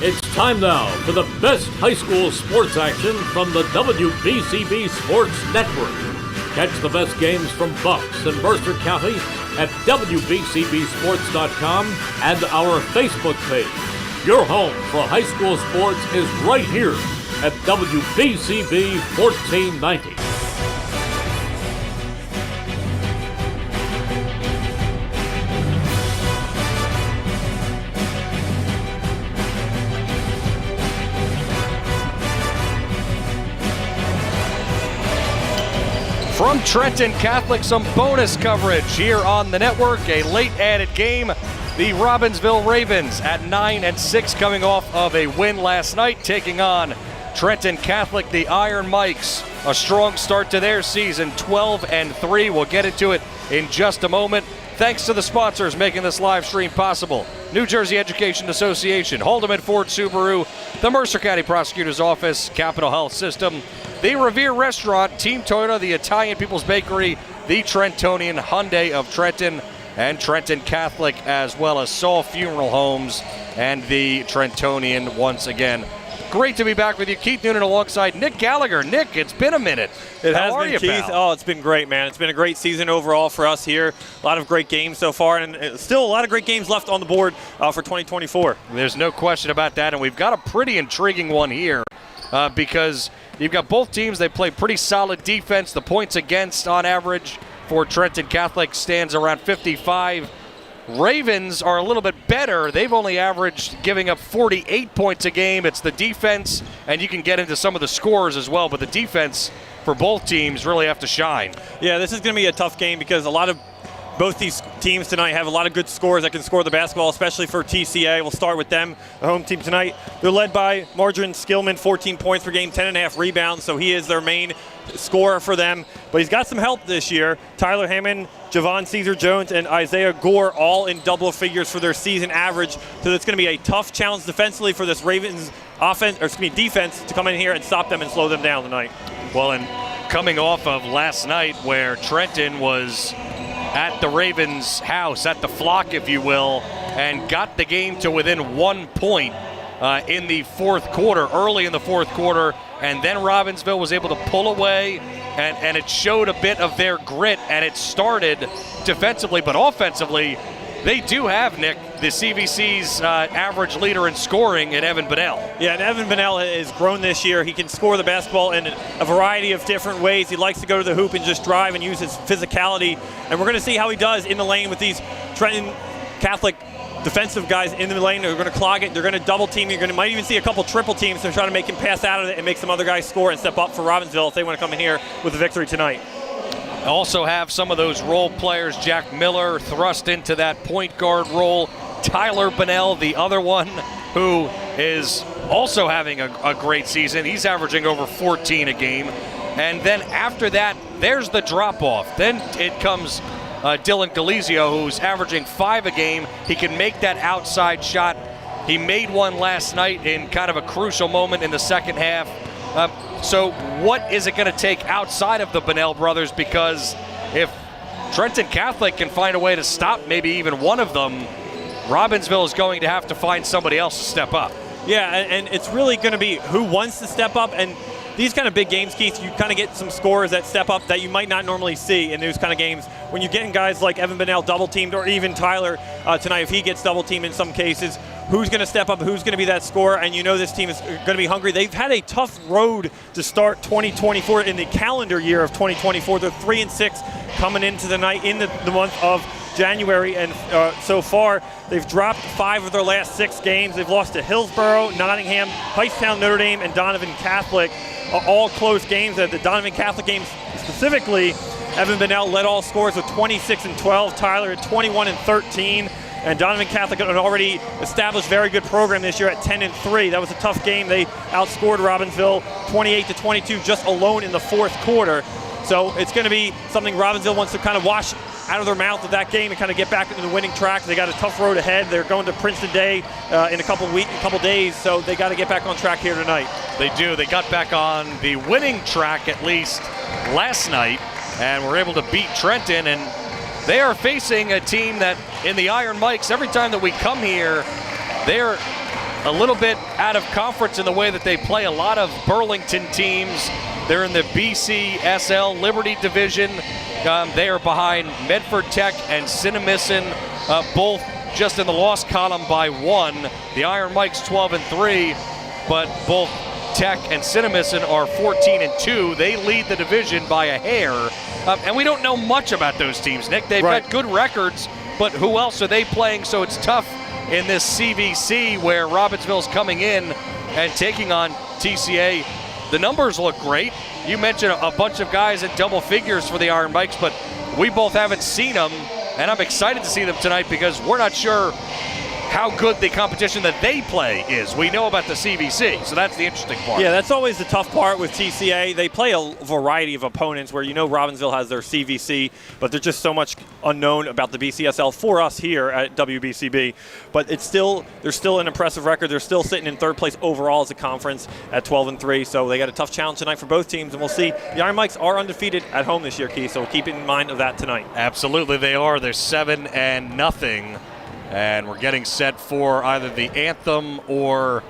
It's time now for the best high school sports action from the WBCB Sports Network. Catch the best games from Bucks and Mercer County at WBCBsports.com and our Facebook page. Your home for high school sports is right here at WBCB 1490. From Trenton Catholic, some bonus coverage here on the network. A late added game. The Robbinsville Ravens at 9-6 coming off of a win last night, taking on Trenton Catholic. The Iron Mikes, a strong start to their season, 12-3. We'll get into it in just a moment. Thanks to the sponsors making this live stream possible. New Jersey Education Association, Haldeman Ford Subaru, the Mercer County Prosecutor's Office, Capital Health System, the Revere Restaurant, Team Toyota, the Italian People's Bakery, the Trentonian Hyundai of Trenton, and Trenton Catholic, as well as Saul Funeral Homes and the Trentonian once again. Great to be back with you. Keith Noonan alongside Nick Gallagher. Nick, it's been a minute. How are you, Keith? pal? Oh, it's been great, man. It's been a great season overall for us here. A lot of great games so far, and still a lot of great games left on the board for 2024. There's no question about that, and we've got a pretty intriguing one here because you've got both teams. They play pretty solid defense. The points against on average for Trenton Catholic stands around 55. Ravens are a little bit better. They've only averaged giving up 48 points a game. It's the defense, and you can get into some of the scores as well, but the defense for both teams really have to shine. Yeah, this is going to be a tough game because both these teams tonight have a lot of good scores that can score the basketball, especially for TCA. We'll start with them, the home team tonight. They're led by Margarine Skillman, 14 points per game, 10.5 rebounds, so he is their main scorer for them. But he's got some help this year. Tyler Hammond, Javon Caesar-Jones, and Isaiah Gore all in double figures for their season average. So it's going to be a tough challenge defensively for this Ravens defense to come in here and stop them and slow them down tonight. Well, and coming off of last night where Trenton was at the Ravens' house, at the flock, if you will, and got the game to within 1 point in the fourth quarter, early in the fourth quarter, and then Robbinsville was able to pull away, and it showed a bit of their grit, and it started defensively, but offensively, they do have, Nick, the CVC's average leader in scoring in Evan Bonnell. Yeah, and Evan Bonnell has grown this year. He can score the basketball in a variety of different ways. He likes to go to the hoop and just drive and use his physicality. And we're going to see how he does in the lane with these Trenton Catholic defensive guys in the lane. They're going to clog it. They're going to double team. Might even see a couple triple teams. They're trying to make him pass out of it and make some other guys score and step up for Robbinsville if they want to come in here with a victory tonight. Also have some of those role players. Jack Miller thrust into that point guard role. Tyler Bonnell, the other one, who is also having a great season. He's averaging over 14 a game. And then after that, there's the drop-off. Then it comes Dylan Galizio, who's averaging 5 a game. He can make that outside shot. He made one last night in kind of a crucial moment in the second half. So what is it going to take outside of the Bonnell brothers? Because if Trenton Catholic can find a way to stop maybe even one of them, Robbinsville is going to have to find somebody else to step up. Yeah, and it's really going to be who wants to step up. And these kind of big games, Keith, you kind of get some scorers that step up that you might not normally see in those kind of games. When you're getting guys like Evan Bonnell double-teamed, or even Tyler tonight, if he gets double-teamed in some cases, who's going to step up, who's going to be that scorer, and you know this team is going to be hungry. They've had a tough road to start 2024 in the calendar year of 2024. They're 3-6 coming into the night in the month of January, and so far they've dropped 5 of their last 6 games. They've lost to Hillsborough, Nottingham, Hightstown, Notre Dame, and Donovan Catholic, all close games. At the Donovan Catholic games specifically, Evan Bonnell led all scorers with 26-12, Tyler at 21-13, and Donovan Catholic had already established very good program this year at 10-3. That was a tough game. They outscored Robbinsville 28-22 just alone in the fourth quarter. So it's going to be something Robbinsville wants to kind of wash out of their mouth of that game and kind of get back into the winning track. They got a tough road ahead. They're going to Princeton Day in a couple days, so they got to get back on track here tonight. They do. They got back on the winning track at least last night and were able to beat Trenton, and they are facing a team that in the Iron Mikes, every time that we come here, they're a little bit out of conference in the way that they play a lot of Burlington teams. They're in the BCSL Liberty Division. They are behind Medford Tech and Cinnamisson, both just in the loss column by 1. The Iron Mikes 12-3, but both Tech and Cinnamisson are 14-2. They lead the division by a hair. And we don't know much about those teams, Nick. They've got good records, but who else are they playing? So it's tough in this CVC where Robbinsville's coming in and taking on TCA. The numbers look great. You mentioned a bunch of guys in double figures for the Iron Mikes, but we both haven't seen them, and I'm excited to see them tonight because we're not sure how good the competition that they play is. We know about the CVC, so that's the interesting part. Yeah, that's always the tough part with TCA. They play a variety of opponents where Robbinsville has their CVC, but there's just so much unknown about the BCSL for us here at WBCB. But they're still an impressive record. They're still sitting in third place overall as a conference at 12-3, so they got a tough challenge tonight for both teams, and we'll see. The Iron Mikes are undefeated at home this year, Keith, so keep in mind of that tonight. Absolutely, they are. They're 7-0. And we're getting set for either the anthem or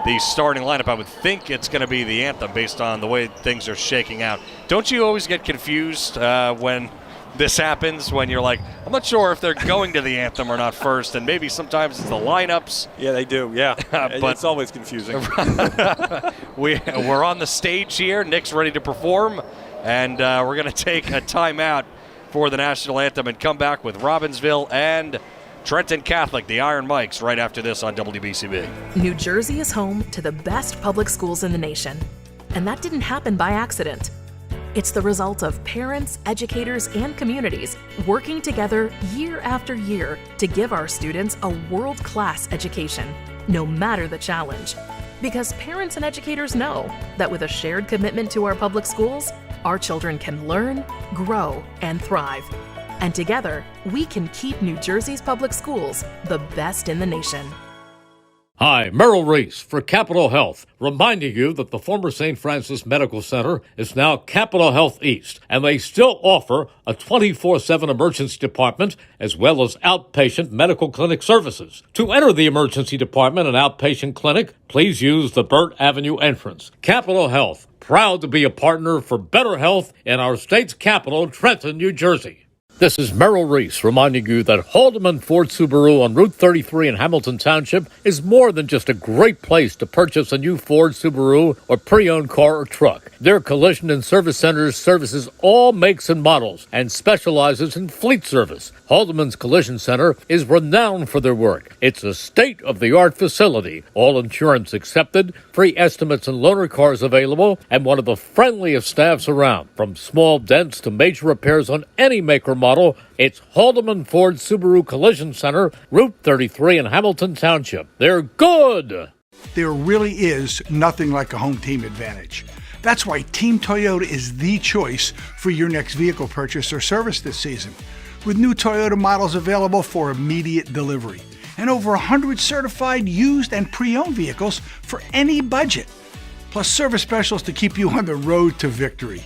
the starting lineup. I would think it's going to be the anthem based on the way things are shaking out. Don't you always get confused when this happens, when you're like, I'm not sure if they're going to the anthem or not first, and maybe sometimes it's the lineups. Yeah, they do, yeah. But it's always confusing. We're on the stage here. Nick's ready to perform, and we're going to take a timeout for the national anthem and come back with Robbinsville and Trenton Catholic, the Iron Mikes, right after this on WBCB. New Jersey is home to the best public schools in the nation. And that didn't happen by accident. It's the result of parents, educators, and communities working together year after year to give our students a world-class education, no matter the challenge. Because parents and educators know that with a shared commitment to our public schools, our children can learn, grow, and thrive. And together, we can keep New Jersey's public schools the best in the nation. Hi, Merrill Reese for Capital Health, reminding you that the former St. Francis Medical Center is now Capital Health East, and they still offer a 24/7 emergency department as well as outpatient medical clinic services. To enter the emergency department and outpatient clinic, please use the Burt Avenue entrance. Capital Health, proud to be a partner for better health in our state's capital, Trenton, New Jersey. This is Merrill Reese reminding you that Haldeman Ford Subaru on Route 33 in Hamilton Township is more than just a great place to purchase a new Ford, Subaru, or pre-owned car or truck. Their collision and service centers services all makes and models and specializes in fleet service. Haldeman's Collision Center is renowned for their work. It's a state-of-the-art facility, all insurance accepted, free estimates and loaner cars available, and one of the friendliest staffs around. From small dents to major repairs on any make or model, it's Haldeman Ford Subaru Collision Center, Route 33 in Hamilton Township. They're good! There really is nothing like a home team advantage. That's why Team Toyota is the choice for your next vehicle purchase or service this season. With new Toyota models available for immediate delivery and over 100 certified used and pre-owned vehicles for any budget. Plus service specials to keep you on the road to victory.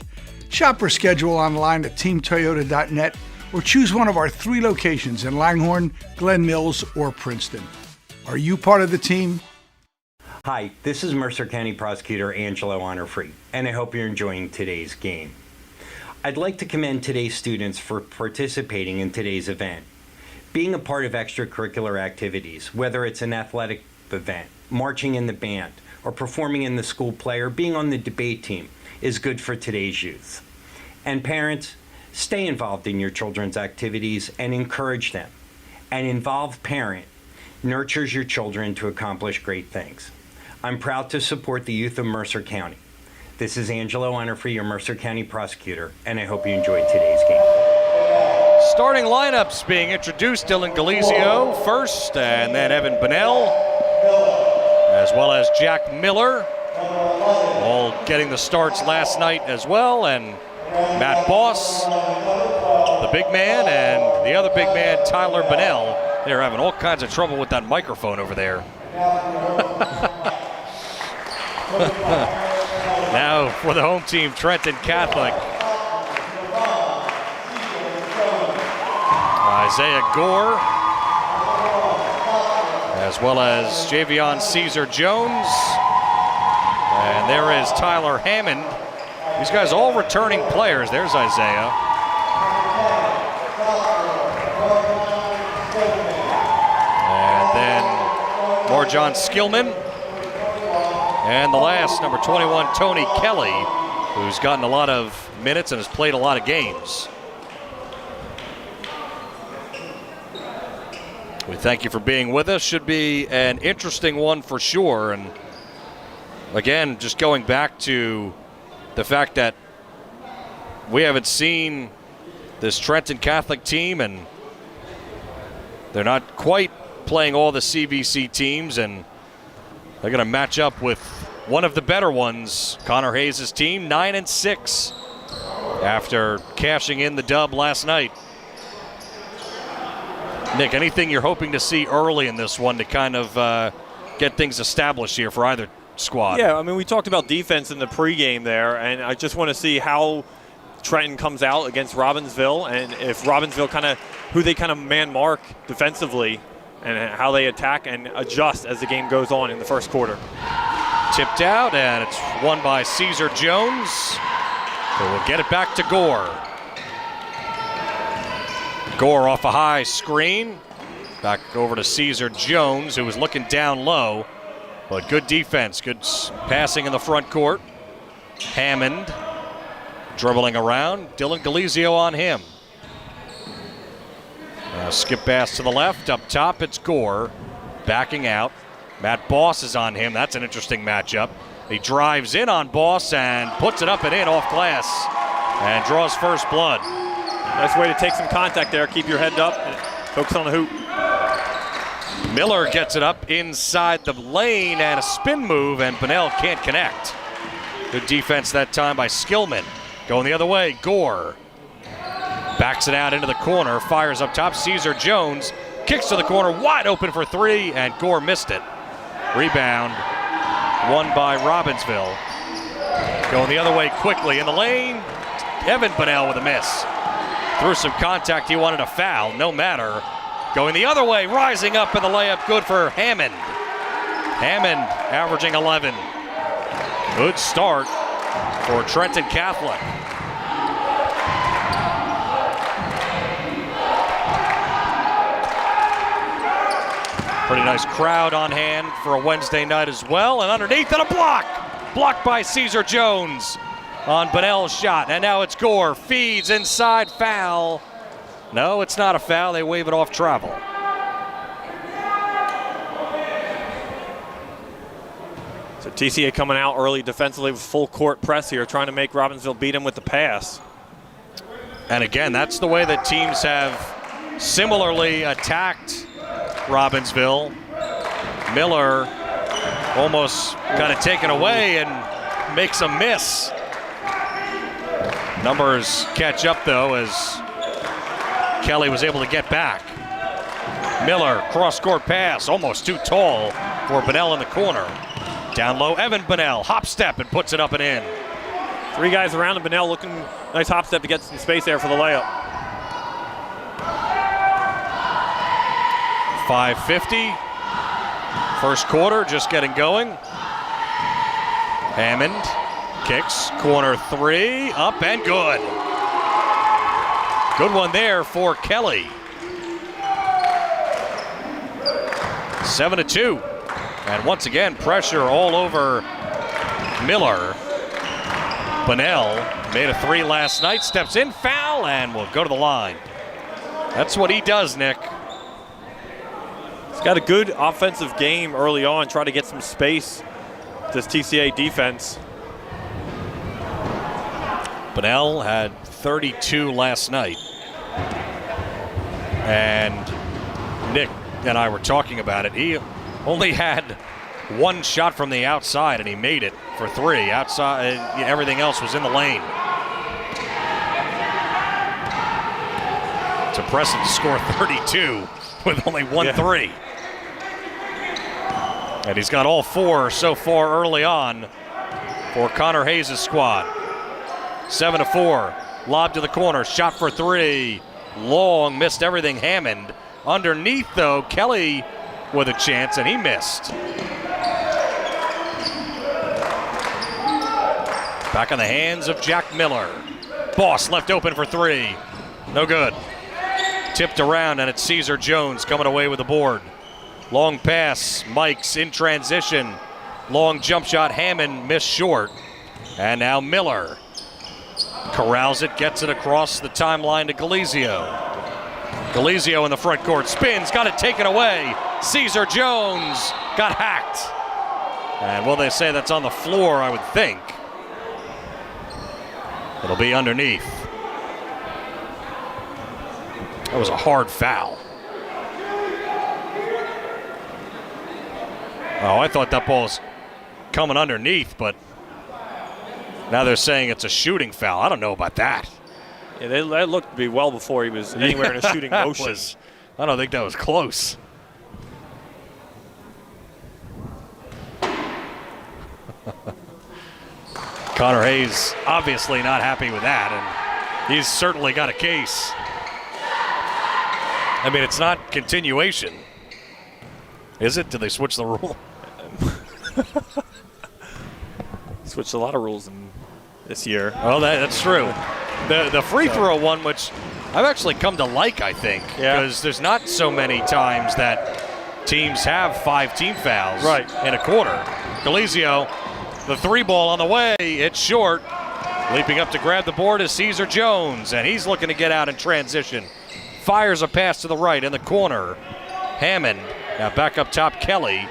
Shop or schedule online at teamtoyota.net or choose one of our 3 locations in Langhorne, Glen Mills, or Princeton. Are you part of the team? Hi, this is Mercer County Prosecutor Angelo Honorfree, and I hope you're enjoying today's game. I'd like to commend today's students for participating in today's event. Being a part of extracurricular activities, whether it's an athletic event, marching in the band, or performing in the school play, or being on the debate team, is good for today's youth. And parents, stay involved in your children's activities and encourage them. An involved parent nurtures your children to accomplish great things. I'm proud to support the youth of Mercer County. This is Angelo Honorfree, your Mercer County Prosecutor, and I hope you enjoyed today's game. Starting lineups being introduced: Dylan Galizio first, and then Evan Bunnell, as well as Jack Miller, all getting the starts last night as well, and Matt Boss, the big man, and the other big man, Tyler Bunnell. They're having all kinds of trouble with that microphone over there. Now for the home team, Trenton Catholic. Isaiah Gore, as well as Javion Caesar-Jones. And there is Tyler Hammond. These guys all returning players. There's Isaiah. And then Morjon Skillman. And the last, number 21, Tony Kelly, who's gotten a lot of minutes and has played a lot of games. We thank you for being with us. Should be an interesting one for sure. And again, just going back to the fact that we haven't seen this Trenton Catholic team, and they're not quite playing all the CVC teams, and they're going to match up with one of the better ones, Connor Hayes' team, 9-6 after cashing in the dub last night. Nick, anything you're hoping to see early in this one to kind of get things established here for either squad? Yeah, I mean, we talked about defense in the pregame there, and I just want to see how Trenton comes out against Robbinsville, and if Robbinsville who they man mark defensively, and how they attack and adjust as the game goes on in the first quarter. Tipped out, and it's won by Caesar-Jones, who will get it back to Gore. Gore off a high screen. Back over to Caesar-Jones, who was looking down low. But good defense, good passing in the front court. Hammond dribbling around. Dylan Galizio on him. Skip pass to the left. Up top, it's Gore. Backing out. Matt Boss is on him. That's an interesting matchup. He drives in on Boss and puts it up and in off glass. And draws first blood. Nice way to take some contact there. Keep your head up and focus on the hoop. Miller gets it up inside the lane and a spin move, and Bunnell can't connect. Good defense that time by Skillman. Going the other way, Gore. Backs it out into the corner, fires up top. Caesar-Jones kicks to the corner, wide open for three, and Gore missed it. Rebound, won by Robbinsville. Going the other way quickly in the lane. Evan Bunnell with a miss. Through some contact, he wanted a foul, no matter. Going the other way, rising up in the layup, good for Hammond. Hammond averaging 11. Good start for Trenton Catholic. Pretty nice crowd on hand for a Wednesday night as well. And underneath, and a block. Blocked by Caesar-Jones on Bunnell's shot. And now it's Gore. Feeds inside, foul. No, it's not a foul. They wave it off travel. So TCA coming out early defensively with full court press here, trying to make Robbinsville beat him with the pass. And again, that's the way that teams have similarly attacked Robbinsville. Miller almost kind of taken away and makes a miss. Numbers catch up though as Kelly was able to get back. Miller, cross-court pass, almost too tall for Bunnell in the corner. Down low, Evan Bunnell, hop step and puts it up and in. Three guys around him, Bunnell looking nice hop step to get some space there for the layup. 5:50. First quarter just getting going. Hammond kicks, corner three, up and good. Good one there for Kelly. 7-2. And once again, pressure all over Miller. Bunnell made a three last night, steps in, foul, and will go to the line. That's what he does, Nick. He's got a good offensive game early on, try to get some space, this TCA defense. Bunnell had 32 last night. And Nick and I were talking about it. He only had one shot from the outside, and he made it for three. Outside, everything else was in the lane. It's impressive to score 32 with only one three. And he's got all four so far early on for Connor Hayes' squad. 7-4, lob to the corner, shot for three. Long, missed everything, Hammond. Underneath, though, Kelly with a chance, and he missed. Back in the hands of Jack Miller. Boss left open for three. No good. Tipped around, and it's Caesar Jones coming away with the board. Long pass, Mike's in transition. Long jump shot, Hammond missed short. And now Miller corrals it, gets it across the timeline to Galizio. Galizio in the front court, spins, got it taken away. Caesar Jones got hacked. And will they say that's on the floor? I would think. It'll be underneath. That was a hard foul. Oh, I thought that ball was coming underneath, but now they're saying it's a shooting foul. I don't know about that. Yeah, that looked to be well before he was anywhere in a shooting motion. I don't think that was close. Connor Hayes obviously not happy with that, and he's certainly got a case. I mean, it's not continuation. Is it? Did they switch the rule? Switched a lot of rules this year. Oh, that's true. The free throw one, which I've actually come to like, I think, because there's not so many times that teams have 5 team fouls in a quarter. Galizio, the 3 ball on the way, it's short. Leaping up to grab the board is Caesar Jones, and he's looking to get out in transition. Fires a pass to the right in the corner. Hammond, now back up top, Kelly.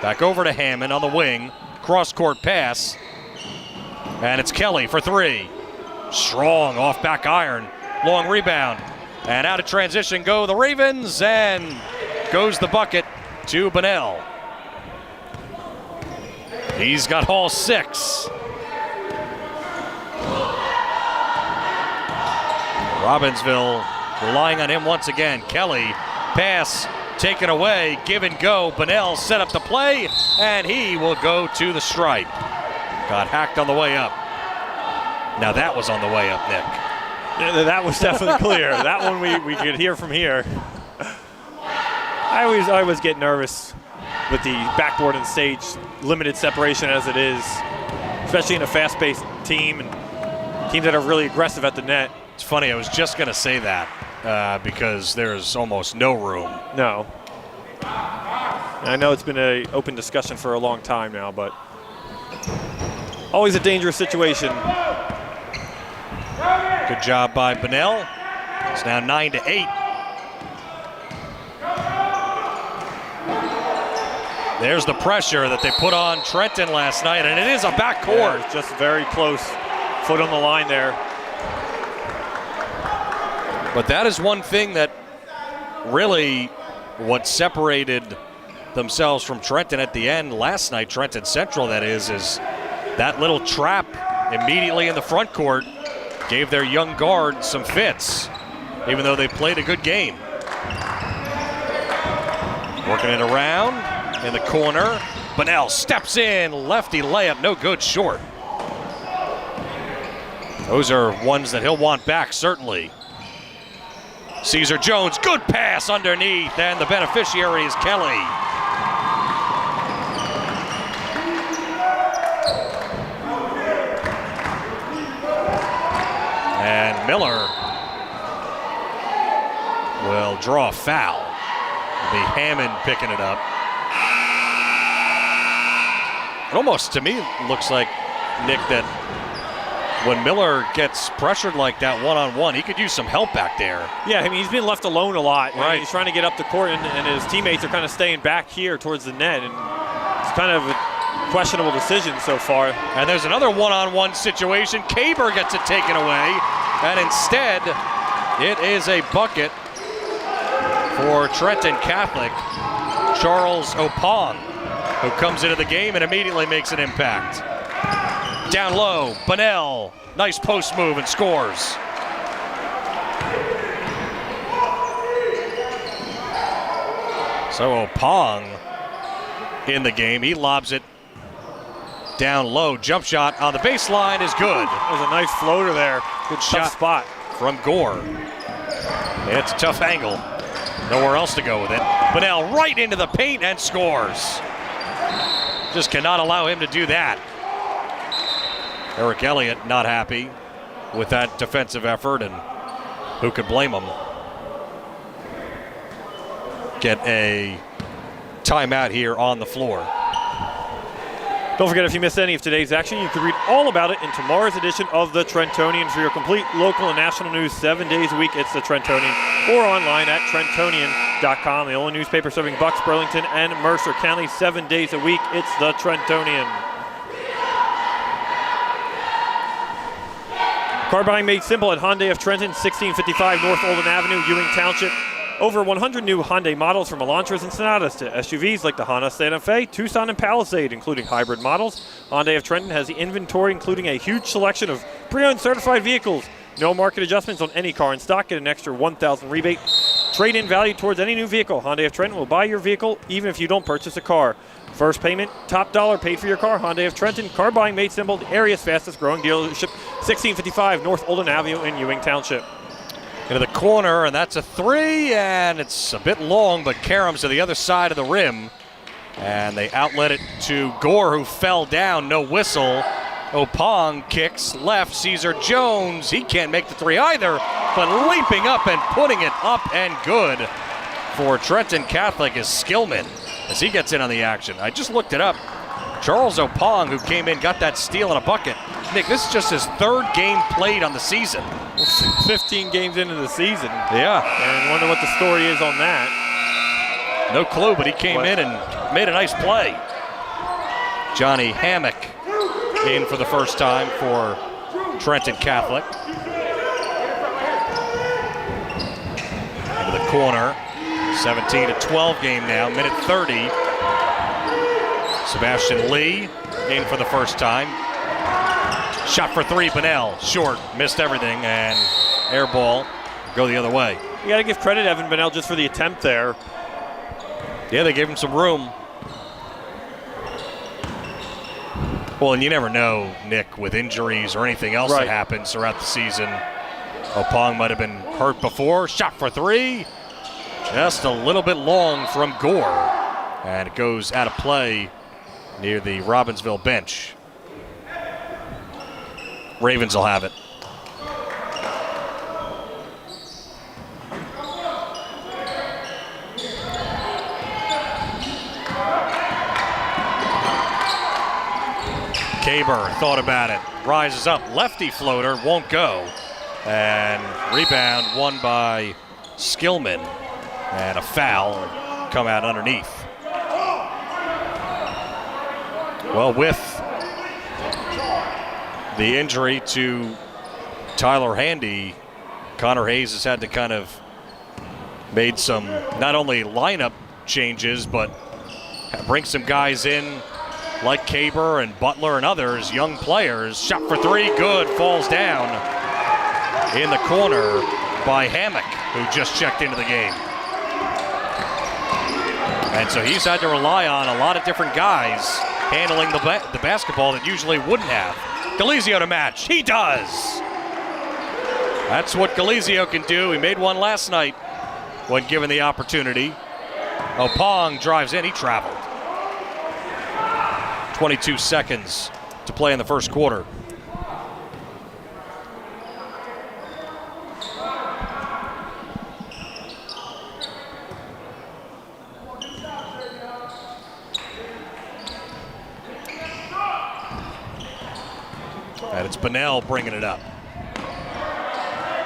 Back over to Hammond on the wing. Cross-court pass. And it's Kelly for 3. Strong off back iron. Long rebound. And out of transition go the Ravens, and goes the bucket to Bunnell. He's got all 6. Robbinsville relying on him once again. Kelly, pass taken away, give and go. Bunnell set up the play, and he will go to the stripe. Got hacked on the way up. Now that was on the way up, Nick. Yeah, that was definitely clear. That one we could hear from here. I always get nervous with the backboard and stage, limited separation as it is, especially in a fast-paced team and teams that are really aggressive at the net. It's funny, I was just going to say that because there's almost no room. No. I know it's been an open discussion for a long time now, but always a dangerous situation. Good job by Bunnell. It's now 9-8. There's the pressure that they put on Trenton last night, and it is a backcourt. Yeah, just very close. Foot on the line there. But that is one thing that really what separated themselves from Trenton at the end last night, Trenton Central that is that little trap immediately in the front court gave their young guard some fits, even though they played a good game. Working it around in the corner. Bunnell steps in, lefty layup, no good, short. Those are ones that he'll want back, certainly. Caesar Jones, good pass underneath, and the beneficiary is Kelly. And Miller will draw a foul. It'll be Hammond picking it up. It almost, to me, looks like, Nick, that when Miller gets pressured like that one-on-one, he could use some help back there. Yeah, I mean, he's been left alone a lot. Right. He's trying to get up the court, and his teammates are kind of staying back here towards the net, and it's kind of a questionable decision so far. And there's another one-on-one situation. Kaber gets it taken away, and instead, it is a bucket for Trenton Catholic. Charles Opong, who comes into the game and immediately makes an impact. Down low, Bunnell, nice post move and scores. So Opong in the game, he lobs it down low. Jump shot on the baseline is good. There's a nice floater there. Good shot spot from Gore. It's a tough angle. Nowhere else to go with it. Bunnell right into the paint and scores. Just cannot allow him to do that. Eric Elliott not happy with that defensive effort, and who could blame him? Get a timeout here on the floor. Don't forget, if you missed any of today's action, you can read all about it in tomorrow's edition of the Trentonian. For your complete local and national news 7 days a week, it's the Trentonian, or online at Trentonian.com. The only newspaper serving Bucks, Burlington, and Mercer County 7 days a week. It's the Trentonian. Car buying made simple at Hyundai of Trenton, 1655 North Olden Avenue, Ewing Township. Over 100 new Hyundai models from Elantras and Sonatas to SUVs like the Honda Santa Fe, Tucson, and Palisade, including hybrid models. Hyundai of Trenton has the inventory, including a huge selection of pre-owned certified vehicles. No market adjustments on any car in stock. Get an extra $1,000 rebate. Trade-in value towards any new vehicle. Hyundai of Trenton will buy your vehicle even if you don't purchase a car. First payment, top dollar paid for your car. Hyundai of Trenton. Car buying made simple. The area's fastest growing dealership. 1655 North Olden Avenue in Ewing Township. Into the corner, and that's a three, and it's a bit long, but Karams to the other side of the rim. And they outlet it to Gore, who fell down. No whistle. Opong kicks left. Caesar Jones, he can't make the three either, but leaping up and putting it up and good for Trenton Catholic is Skillman as he gets in on the action. I just looked it up. Charles Opong, who came in, got that steal and a bucket. Nick, this is just his third game played on the season. 15 games into the season. Yeah. And wonder what the story is on that. No clue, but he came in and made a nice play. Johnny Hammock in for the first time for Trenton Catholic. Into the corner. 17-12 game now, minute 30. Sebastian Lee in for the first time. Shot for three, Bunnell, short, missed everything, and air ball, go the other way. You got to give credit to Evan Bunnell just for the attempt there. Yeah, they gave him some room. Well, and you never know, Nick, with injuries or anything else that happens throughout the season. Opong might have been hurt before. Shot for three. Just a little bit long from Gore. And it goes out of play near the Robbinsville bench. Ravens will have it. Kaber thought about it, rises up, lefty floater, won't go. And rebound won by Skillman. And a foul come out underneath. Well, with the injury to Tyler Handy, Connor Hayes has had to kind of made some not only lineup changes, but bring some guys in like Kaber and Butler and others, young players. Shot for three, good, falls down in the corner by Hammock, who just checked into the game. And so he's had to rely on a lot of different guys handling the basketball that usually wouldn't have. Galizio to match. He does. That's what Galizio can do. He made one last night when given the opportunity. Opong drives in. He traveled. 22 seconds to play in the first quarter. And it's Bunnell bringing it up.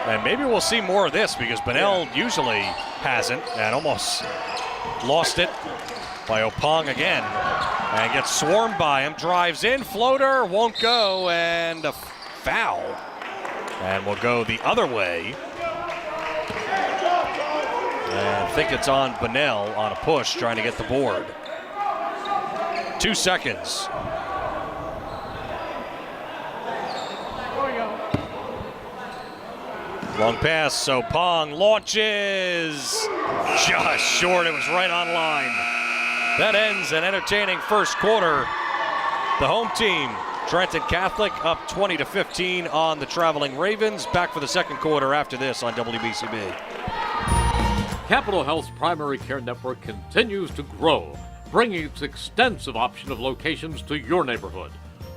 And maybe we'll see more of this because Bunnell usually hasn't and almost lost it by Opong again. And gets swarmed by him, drives in, floater, won't go, and a foul. And will go the other way. And I think it's on Bunnell on a push, trying to get the board. 2 seconds. Long pass, so Pong launches. Just short, it was right on line. That ends an entertaining first quarter. The home team, Trenton Catholic, up 20-15 on the traveling Ravens. Back for the second quarter after this on WBCB. Capital Health's primary care network continues to grow, bringing its extensive option of locations to your neighborhood.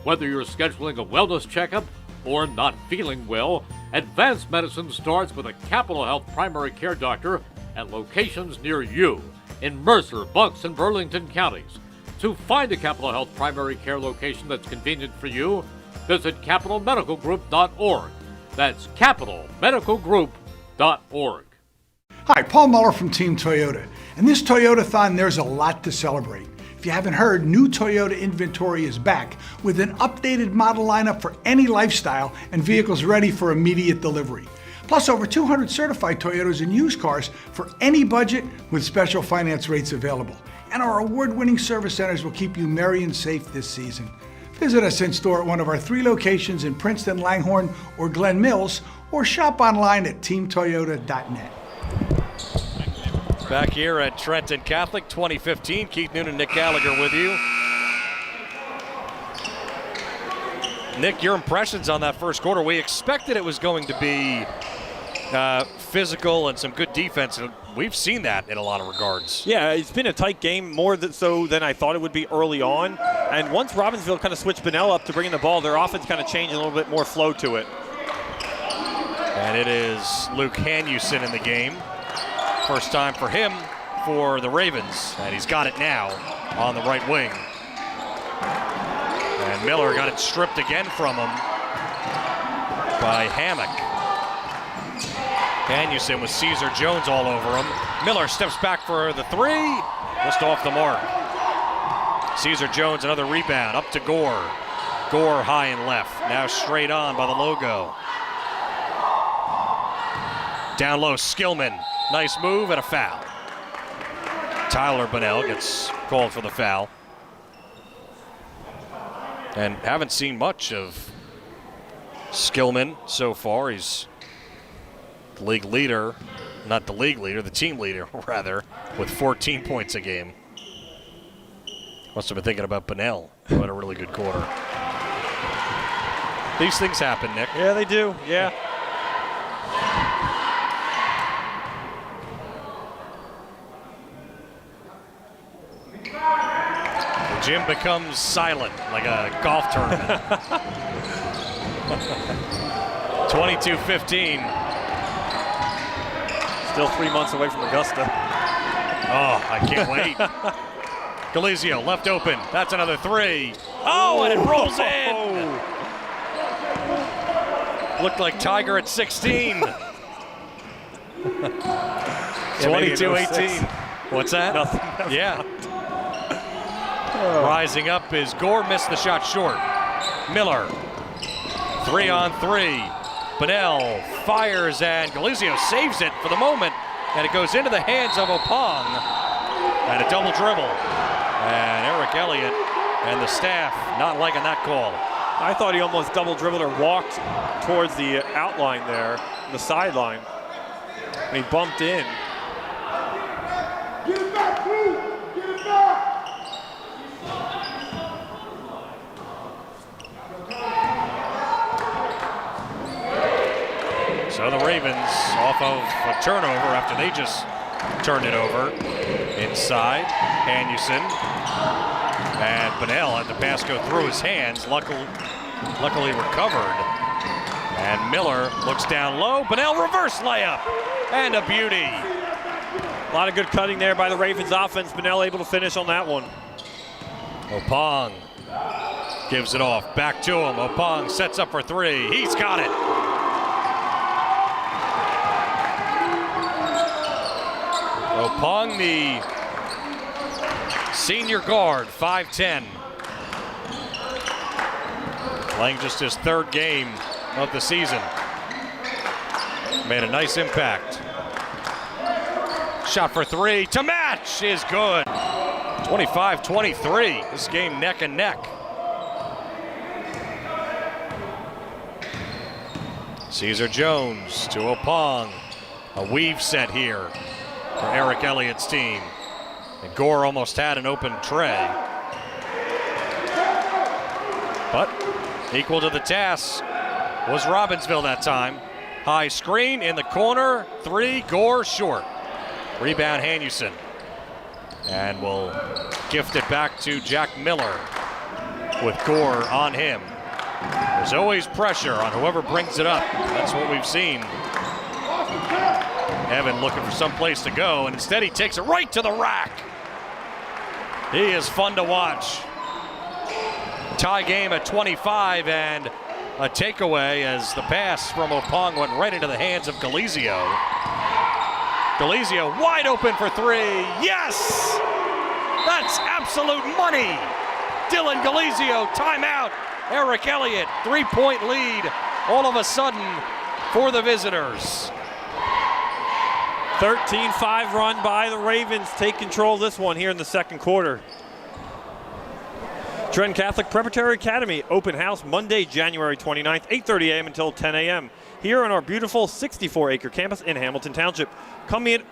Whether you're scheduling a wellness checkup or not feeling well, advanced medicine starts with a Capital Health primary care doctor at locations near you in Mercer, Bucks, and Burlington counties. To find a Capital Health primary care location that's convenient for you, visit capitalmedicalgroup.org. That's capitalmedicalgroup.org. Hi, Paul Muller from Team Toyota. And this Toyota-thon, there's a lot to celebrate. If you haven't heard, new Toyota inventory is back with an updated model lineup for any lifestyle and vehicles ready for immediate delivery. Plus over 200 certified Toyotas and used cars for any budget with special finance rates available. And our award-winning service centers will keep you merry and safe this season. Visit us in store at one of our 3 locations in Princeton, Langhorne, or Glen Mills, or shop online at teamtoyota.net. Back here at Trenton Catholic 2015, Keith Noonan, Nick Gallagher with you. Nick, your impressions on that first quarter. We expected it was going to be physical and some good defense, and we've seen that in a lot of regards. Yeah, it's been a tight game, more so than I thought it would be early on. And once Robbinsville kind of switched Bunnell up to bring in the ball, their offense kind of changed a little bit more flow to it. And it is Luke Hanusen in the game. First time for him for the Ravens, and he's got it now on the right wing. And Miller got it stripped again from him by Hammock. Hanusen with Caesar Jones all over him. Miller steps back for the 3, just off the mark. Caesar Jones, another rebound, up to Gore. Gore high and left, now straight on by the logo. Down low, Skillman. Nice move and a foul. Tyler Bunnell gets called for the foul. And haven't seen much of Skillman so far. He's the league leader, not the league leader, the team leader, rather, with 14 points a game. Must have been thinking about Bunnell, who had a really good quarter. These things happen, Nick. Yeah, they do, yeah. Jim becomes silent, like a golf tournament. 22-15. Still 3 months away from Augusta. Oh, I can't wait. Galizio left open. That's another 3. Oh, and it rolls in. Looked like Tiger at 16. 22-18. What's that? Nothing. Yeah. Rising up is Gore, missed the shot short. Miller, 3-on-3. Bunnell fires and Galizio saves it for the moment, and it goes into the hands of Opong. And a double dribble. And Eric Elliott and the staff not liking that call. I thought he almost double dribbled or walked towards the outline there, the sideline, and he bumped in. Get back, Blue! Get back! So the Ravens off of a turnover after they just turned it over. Inside, Hanusen. And Bunnell had the pass go through his hands, luckily recovered. And Miller looks down low. Bunnell reverse layup. And a beauty. A lot of good cutting there by the Ravens offense. Bunnell able to finish on that one. Opong gives it off. Back to him. Opong sets up for 3. He's got it. Opong, the senior guard, 5'10". Playing just his 3rd game of the season. Made a nice impact. Shot for 3 to match is good. 25-23. This game neck and neck. Caesar Jones to Opong. A weave set here for Eric Elliott's team. And Gore almost had an open tray. But equal to the task was Robbinsville that time. High screen in the corner. 3, Gore short. Rebound Hanusen. And will gift it back to Jack Miller with Gore on him. There's always pressure on whoever brings it up. That's what we've seen. Evan looking for some place to go, and instead he takes it right to the rack. He is fun to watch. Tie game at 25, and a takeaway as the pass from Opong went right into the hands of Galizio. Galizio wide open for three. Yes! That's absolute money. Dylan Galizio, timeout. Eric Elliott, 3-point lead all of a sudden for the visitors. 13-5 run by the Ravens. Take control of this one here in the second quarter. Trenton Catholic Preparatory Academy open house Monday, January 29th, 8:30 a.m. until 10 a.m. here on our beautiful 64-acre campus in Hamilton Township. Come meet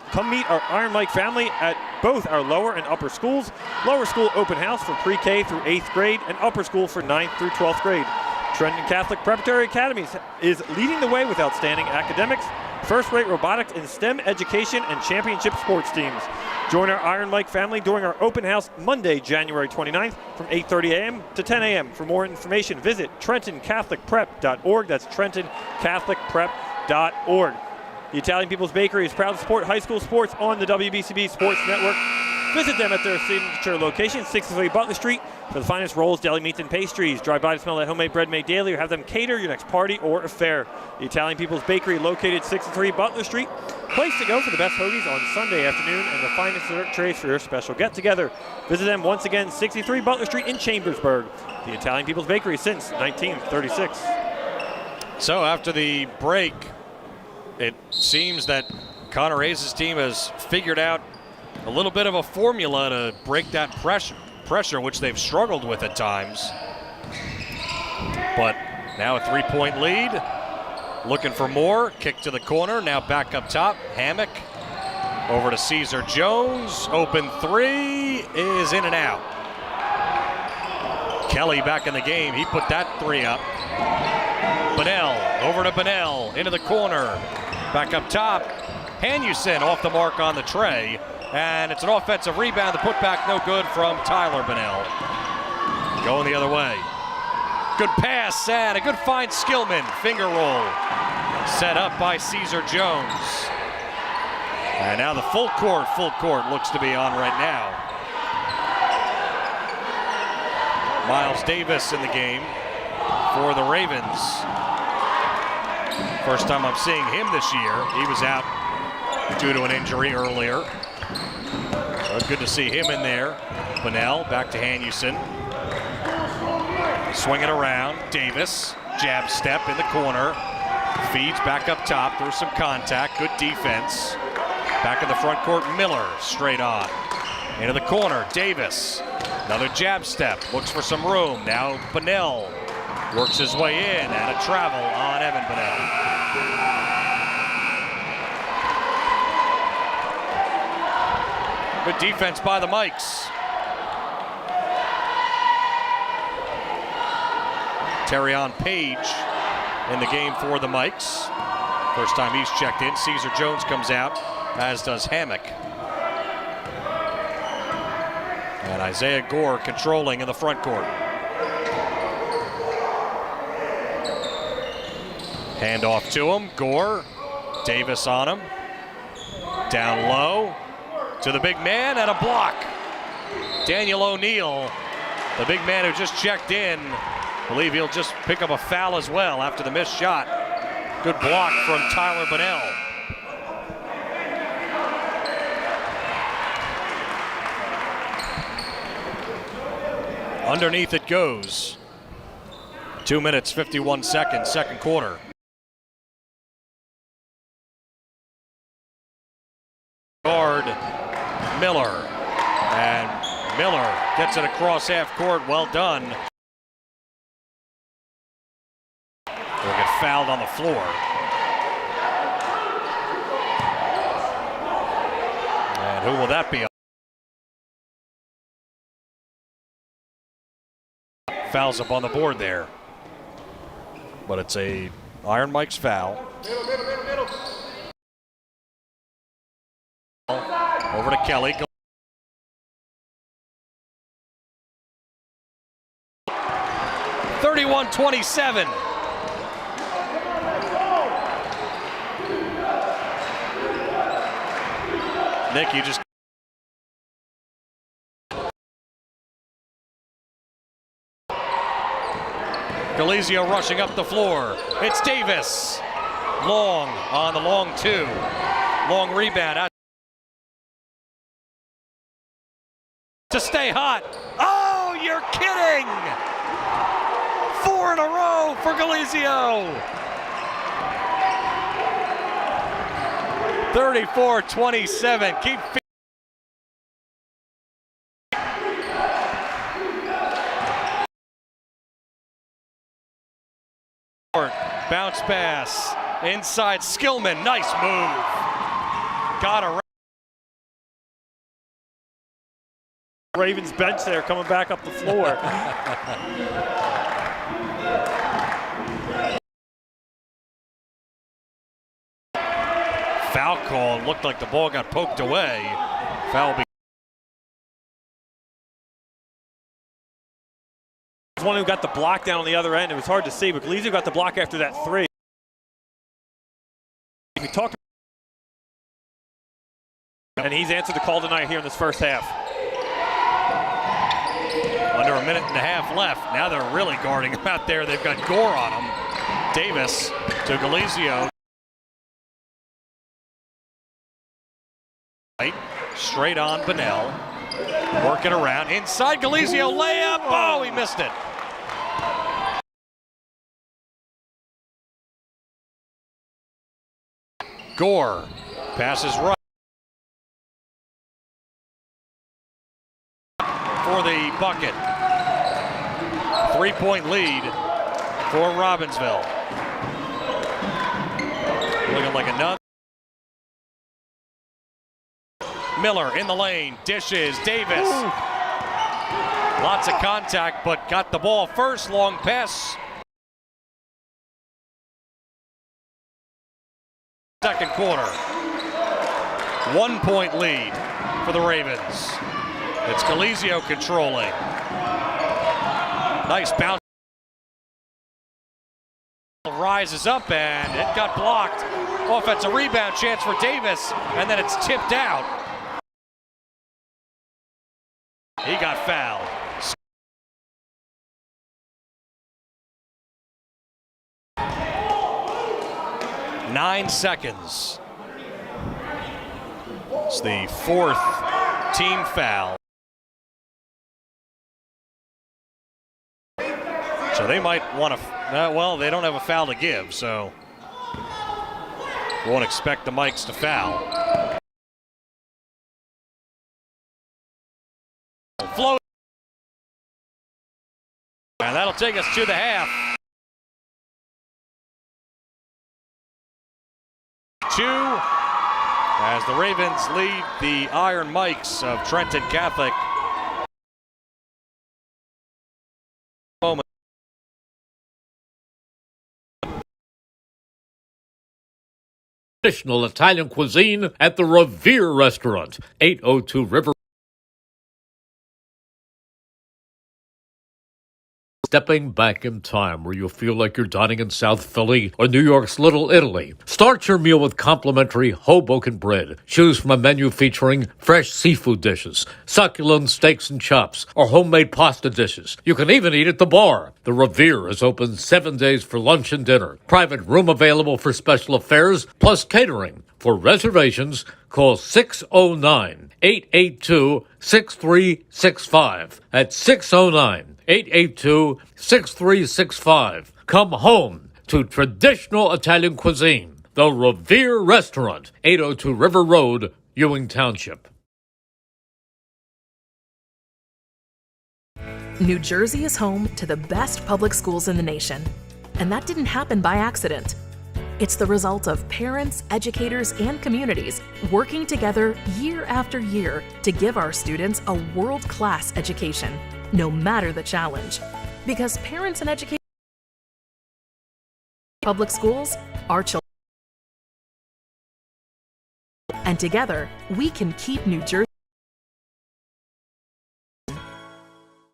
our Iron Mike family at both our lower and upper schools. Lower school open house for pre-K through 8th grade and upper school for 9th through 12th grade. Trenton Catholic Preparatory Academy is leading the way with outstanding academics, first-rate robotics and STEM education, and championship sports teams. Join our Iron Mike family during our open house Monday, January 29th from 8:30 a.m. to 10 a.m. For more information, visit TrentonCatholicPrep.org. That's TrentonCatholicPrep.org. The Italian People's Bakery is proud to support high school sports on the WBCB Sports Network. Visit them at their signature location, 63 Butler Street, for the finest rolls, deli meats, and pastries. Drive by to smell that homemade bread made daily or have them cater your next party or affair. The Italian People's Bakery, located 63 Butler Street. Place to go for the best hoagies on Sunday afternoon and the finest dessert trays for your special get-together. Visit them once again, 63 Butler Street in Chambersburg. The Italian People's Bakery since 1936. So after the break, it seems that Connor Hayes' team has figured out a little bit of a formula to break that pressure which they've struggled with at times. But now a 3-point lead. Looking for more. Kick to the corner. Now back up top. Hammock over to Caesar Jones. Open three is in and out. Kelly back in the game. He put that three up. Bunnell over to Bunnell. Into the corner. Back up top. Hanusen off the mark on the tray. And it's an offensive rebound. The putback no good from Tyler Bunnell. Going the other way. Good pass and a good find, Skillman. Finger roll. Set up by Caesar Jones. And now the full court looks to be on right now. Miles Davis in the game for the Ravens. First time I'm seeing him this year. He was out due to an injury earlier. So good to see him in there. Bunnell back to Hanusen. Swing it around. Davis, jab step in the corner. Feeds back up top. There's some contact. Good defense. Back in the front court, Miller straight on. Into the corner, Davis. Another jab step. Looks for some room. Now Bunnell works his way in, and a travel on Evan Bunnell. Good defense by the Mikes. Terrion Page in the game for the Mikes. First time he's checked in. Caesar Jones comes out, as does Hammock. And Isaiah Gore controlling in the front court. Hand off to him. Gore. Davis on him. Down low. To the big man and a block. Daniel O'Neal, the big man who just checked in. Believe he'll just pick up a foul as well after the missed shot. Good block from Tyler Bunnell. Underneath it goes. 2 minutes, 51 seconds, second quarter. Guard Miller. And Miller gets it across half court. Well done. He'll get fouled on the floor. And who will that be? Fouls up on the board there. But it's a Iron Mike's foul. Over to Kelly. 31-27. Nick, you just Galizio rushing up the floor. It's Davis. Long on the long two. Long rebound. Out to stay hot. Oh, you're kidding! 4 in a row for Galizio. 34-27. Keep bounce pass inside Skillman. Nice move. Got around. Ravens bench there coming back up the floor. Foul call. Looked like the ball got poked away. Foul be One who got the block down on the other end. It was hard to see, but Galizio got the block after that three. We talked, and he's answered the call tonight here in this first half. Under a minute and a half left. Now they're really guarding him out there. They've got Gore on him. Davis to Galizio. Straight on Bunnell. Working around. Inside Galizio. Layup. Oh, he missed it. Gore passes right for the bucket. 3-point lead for Robbinsville. Looking like another. Miller in the lane, dishes, Davis. Ooh. Lots of contact, but got the ball first. Long pass. Second quarter. 1-point lead for the Ravens. It's Galizio controlling. Nice bounce. Rises up and it got blocked. Offensive rebound chance for Davis, and then it's tipped out. He got fouled. Nine seconds. It's the fourth team foul. So they might want to, well, they don't have a foul to give, so won't expect the Mikes to foul. Float. And that'll take us to the half. 2 as the Ravens lead the Iron Mikes of Trenton Catholic. Moment. Traditional Italian cuisine at the Revere Restaurant, 802 River. Stepping back in time where you'll feel like you're dining in South Philly or New York's Little Italy. Start your meal with complimentary Hoboken bread. Choose from a menu featuring fresh seafood dishes, succulent steaks and chops, or homemade pasta dishes. You can even eat at the bar. The Revere is open 7 days for lunch and dinner. Private room available for special affairs, plus catering. For reservations, call 609-882-6365. That's 609-882-6365. Come home to traditional Italian cuisine. The Revere Restaurant, 802 River Road, Ewing Township. New Jersey is home to the best public schools in the nation. And that didn't happen by accident. It's the result of parents, educators, and communities working together year after year to give our students a world-class education, no matter the challenge. Because parents and educators, public schools, our children. And together, we can keep New Jersey.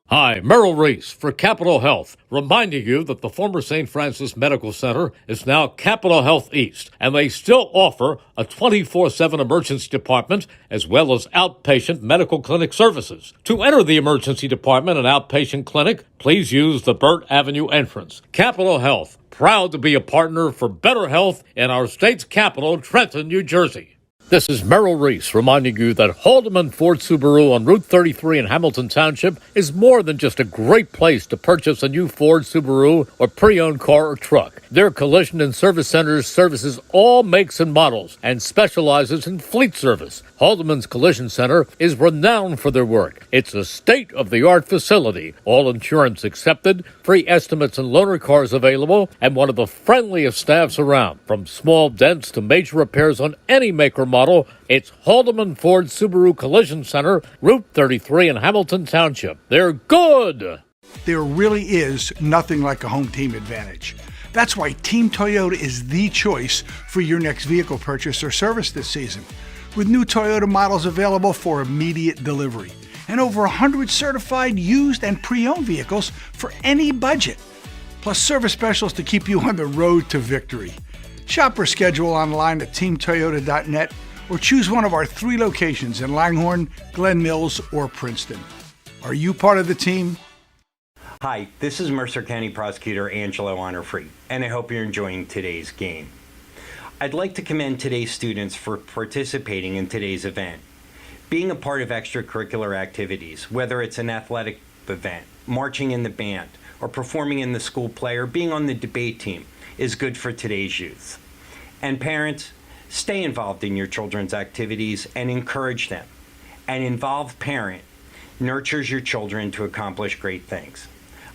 Hi, Merrill Reese for Capital Health, reminding you that the former St. Francis Medical Center is now Capital Health East, and they still offer a 24/7 emergency department as well as outpatient medical clinic services. To enter the emergency department and outpatient clinic, please use the Burt Avenue entrance. Capital Health, proud to be a partner for better health in our state's capital, Trenton, New Jersey. This is Merrill Reese reminding you that Haldeman Ford Subaru on Route 33 in Hamilton Township is more than just a great place to purchase a new Ford, Subaru, or pre-owned car or truck. Their collision and service centers services all makes and models and specializes in fleet service. Haldeman's Collision Center is renowned for their work. It's a state-of-the-art facility, all insurance accepted, free estimates and loaner cars available, and one of the friendliest staffs around. From small dents to major repairs on any make or model, it's Haldeman Ford Subaru Collision Center, Route 33 in Hamilton Township. They're good! There really is nothing like a home team advantage. That's why Team Toyota is the choice for your next vehicle purchase or service this season. With new Toyota models available for immediate delivery and over 100 certified used and pre-owned vehicles for any budget, plus service specials to keep you on the road to victory. Shop or schedule online at teamtoyota.net or choose one of our 3 locations in Langhorne, Glen Mills, or Princeton. Are you part of the team? Hi, this is Mercer County Prosecutor Angelo Honorfree, and I hope you're enjoying today's game. I'd like to commend today's students for participating in today's event. Being a part of extracurricular activities, whether it's an athletic event, marching in the band, or performing in the school play, or being on the debate team, is good for today's youth. And parents, stay involved in your children's activities and encourage them. An involved parent nurtures your children to accomplish great things.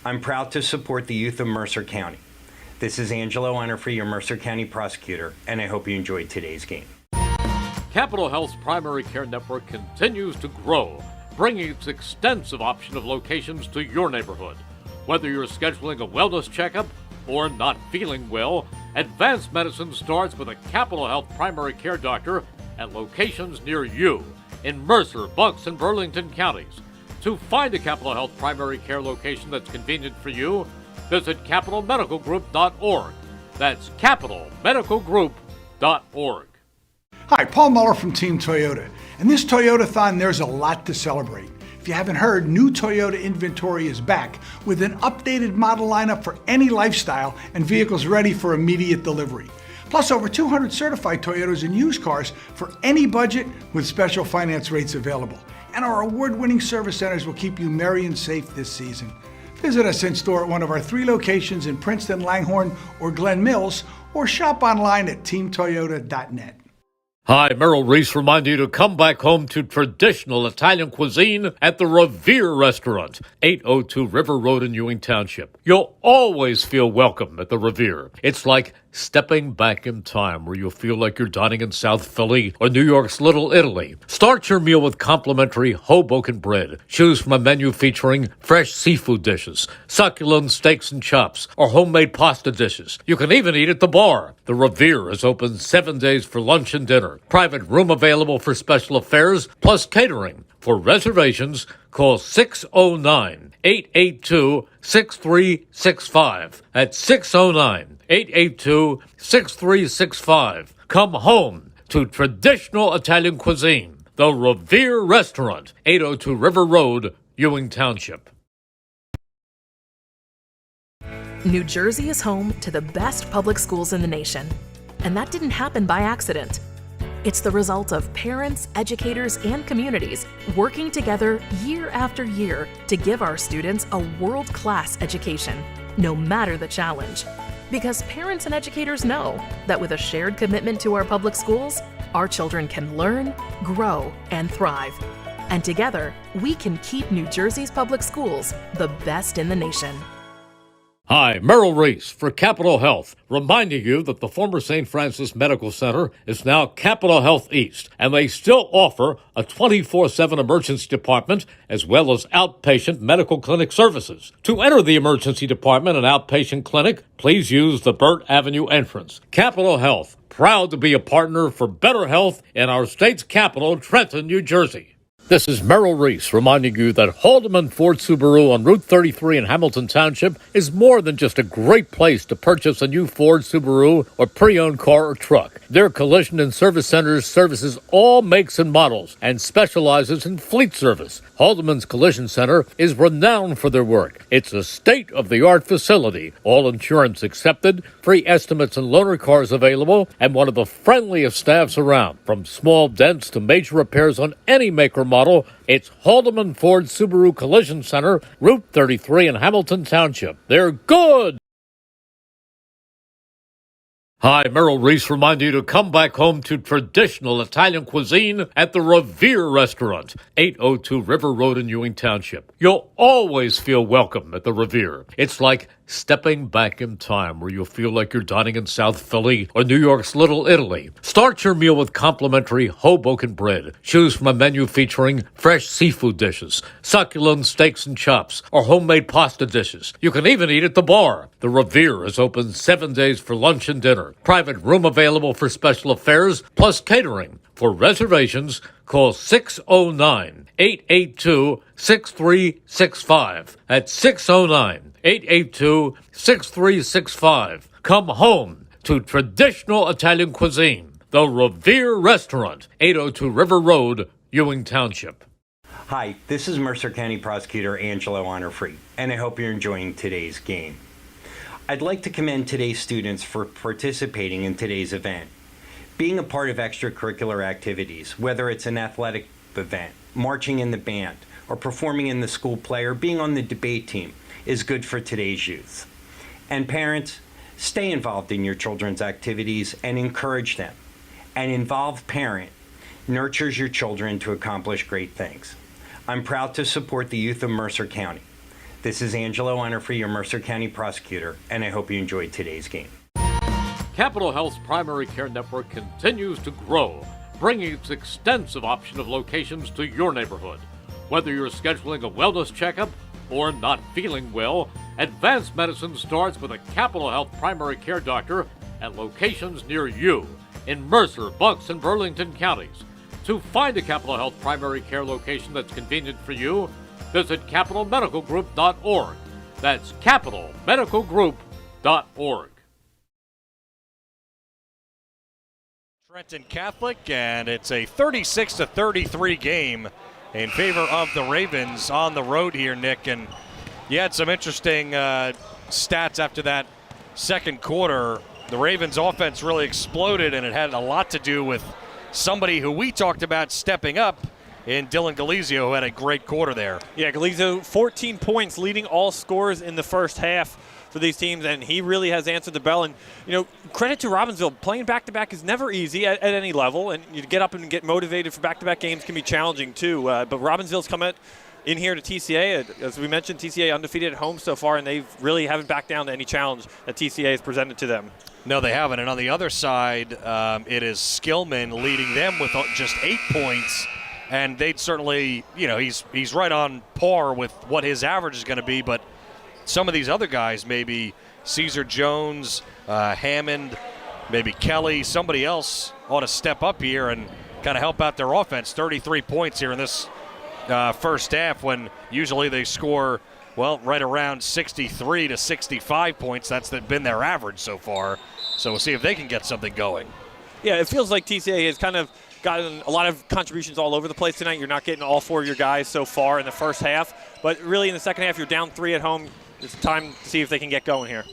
I'm proud to support the youth of Mercer County. This is Angelo Honorfree, your Mercer County Prosecutor, and I hope you enjoyed today's game. Capital Health's primary care network continues to grow, bringing its extensive option of locations to your neighborhood. Whether you're scheduling a wellness checkup or not feeling well, advanced medicine starts with a Capital Health primary care doctor at locations near you in Mercer, Bucks, and Burlington counties. To find a Capital Health primary care location that's convenient for you, visit capitalmedicalgroup.org. That's capitalmedicalgroup.org. Hi, Paul Muller from Team Toyota. And this Toyota-thon, there's a lot to celebrate. If you haven't heard, new Toyota inventory is back with an updated model lineup for any lifestyle and vehicles ready for immediate delivery. Plus over 200 certified Toyotas and used cars for any budget with special finance rates available. And our award-winning service centers will keep you merry and safe this season. Visit us in store at one of our 3 locations in Princeton, Langhorne, or Glen Mills, or shop online at teamtoyota.net. Hi, Merrill Reese reminding you to come back home to traditional Italian cuisine at the Revere Restaurant, 802 River Road in Ewing Township. You'll always feel welcome at the Revere. It's like stepping back in time where you'll feel like you're dining in South Philly or New York's Little Italy. Start your meal with complimentary Hoboken bread. Choose from a menu featuring fresh seafood dishes, succulent steaks and chops, or homemade pasta dishes. You can even eat at the bar. The Revere is open 7 days for lunch and dinner. Private room available for special affairs, plus catering. For reservations, call 609-882-6365. That's 609-882-6365. Come home to traditional Italian cuisine. The Revere Restaurant, 802 River Road, Ewing Township. New Jersey is home to the best public schools in the nation. And that didn't happen by accident. It's the result of parents, educators, and communities working together year after year to give our students a world-class education, no matter the challenge. Because parents and educators know that with a shared commitment to our public schools, our children can learn, grow, and thrive. And together, we can keep New Jersey's public schools the best in the nation. Hi, Merrill Reese for Capital Health, reminding you that the former St. Francis Medical Center is now Capital Health East, and they still offer a 24/7 emergency department as well as outpatient medical clinic services. To enter the emergency department and outpatient clinic, please use the Burt Avenue entrance. Capital Health, proud to be a partner for better health in our state's capital, Trenton, New Jersey. This is Merrill Reese reminding you that Haldeman Ford Subaru on Route 33 in Hamilton Township is more than just a great place to purchase a new Ford Subaru or pre-owned car or truck. Their collision and service centers services all makes and models and specializes in fleet service. Haldeman's Collision Center is renowned for their work. It's a state-of-the-art facility, all insurance accepted, free estimates and loaner cars available, and one of the friendliest staffs around. From small dents to major repairs on any make or model, it's Haldeman Ford Subaru Collision Center, Route 33 in Hamilton Township. They're good! Hi, Merrill Reese reminding you to come back home to traditional Italian cuisine at the Revere Restaurant, 802 River Road in Ewing Township. You'll always feel welcome at the Revere. It's like stepping back in time where you'll feel like you're dining in South Philly or New York's Little Italy. Start your meal with complimentary Hoboken bread. Choose from a menu featuring fresh seafood dishes, succulent steaks and chops, or homemade pasta dishes. You can even eat at the bar. The Revere is open 7 days for lunch and dinner. Private room available for special affairs, plus catering. For reservations, call 609-882-6365. That's 609-882-6365. Come home to traditional Italian cuisine. The Revere Restaurant, 802 River Road, Ewing Township. Hi, this is Mercer County Prosecutor Angelo Honorfree, and I hope you're enjoying today's game. I'd like to commend today's students for participating in today's event. Being a part of extracurricular activities, whether it's an athletic event, marching in the band, or performing in the school play, or being on the debate team, is good for today's youth. And parents, stay involved in your children's activities and encourage them. An involved parent nurtures your children to accomplish great things. I'm proud to support the youth of Mercer County. This is Angelo Honorfree, your Mercer County Prosecutor, and I hope you enjoyed today's game. Capital Health's primary care network continues to grow, bringing its extensive option of locations to your neighborhood. Whether you're scheduling a wellness checkup or not feeling well, advanced medicine starts with a Capital Health primary care doctor at locations near you in Mercer, Bucks, and Burlington counties. To find a Capital Health primary care location that's convenient for you, visit capitalmedicalgroup.org. That's capitalmedicalgroup.org. Trenton Catholic, and it's a 36-33 game in favor of the Ravens on the road here, Nick. And you had some interesting stats after that second quarter. The Ravens offense really exploded, and it had a lot to do with somebody who we talked about stepping up in Dylan Galizio, who had a great quarter there. Yeah, Galizio, 14 points, leading all scorers in the first half for these teams, and he really has answered the bell. And, you know, credit to Robbinsville. Playing back-to-back is never easy at any level, and you get up and get motivated for back-to-back games can be challenging too. But Robbinsville's come in here to TCA. As we mentioned, TCA undefeated at home so far, and they really haven't backed down to any challenge that TCA has presented to them. No, they haven't. And on the other side, it is Skillman leading them with just 8 points. And they'd certainly, you know, he's right on par with what his average is going to be. But some of these other guys, maybe Caesar Jones, Hammond, maybe Kelly, somebody else ought to step up here and kind of help out their offense. 33 points here in this first half, when usually they score, well, right around 63 to 65 points. That's been their average so far. So we'll see if they can get something going. Yeah, it feels like TCA has kind of gotten a lot of contributions all over the place tonight. You're not getting all four of your guys so far in the first half, but really in the second half, you're down 3 at home. It's time to see if they can get going here.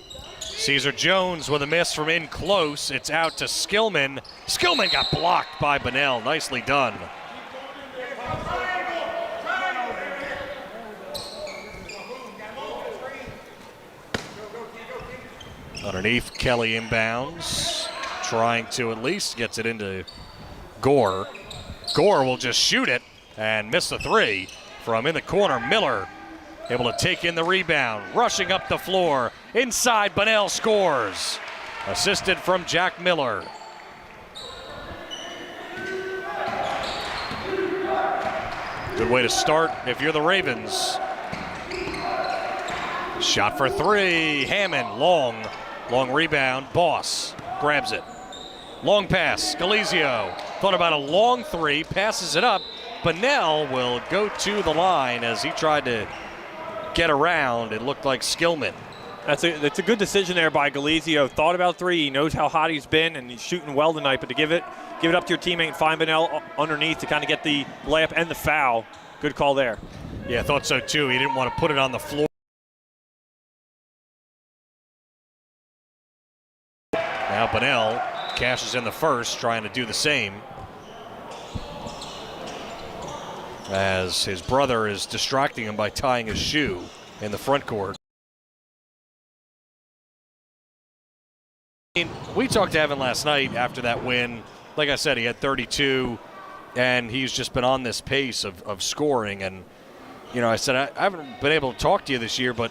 Caesar Jones with a miss from in close. It's out to Skillman. Skillman got blocked by Bunnell. Nicely done. Underneath, Kelly inbounds, trying to at least gets it into Gore. Gore will just shoot it and miss the three from in the corner. Miller able to take in the rebound, rushing up the floor. Inside, Bunnell scores. Assisted from Jack Miller. Good way to start if you're the Ravens. Shot for three. Hammond, long rebound. Boss grabs it. Long pass. Scalizio thought about a long three, passes it up. Bunnell will go to the line as he tried to get around. It looked like Skillman. That's a good decision there by Scalizio. Thought about three. He knows how hot he's been, and he's shooting well tonight. But to give it up to your teammate and find Bunnell underneath to kind of get the layup and the foul. Good call there. Yeah, I thought so too. He didn't want to put it on the floor. Now Bunnell cashes in the first, trying to do the same. As his brother is distracting him by tying his shoe in the front court. We talked to Evan last night after that win. Like I said, he had 32, and he's just been on this pace of scoring. And, you know, I said, I haven't been able to talk to you this year, but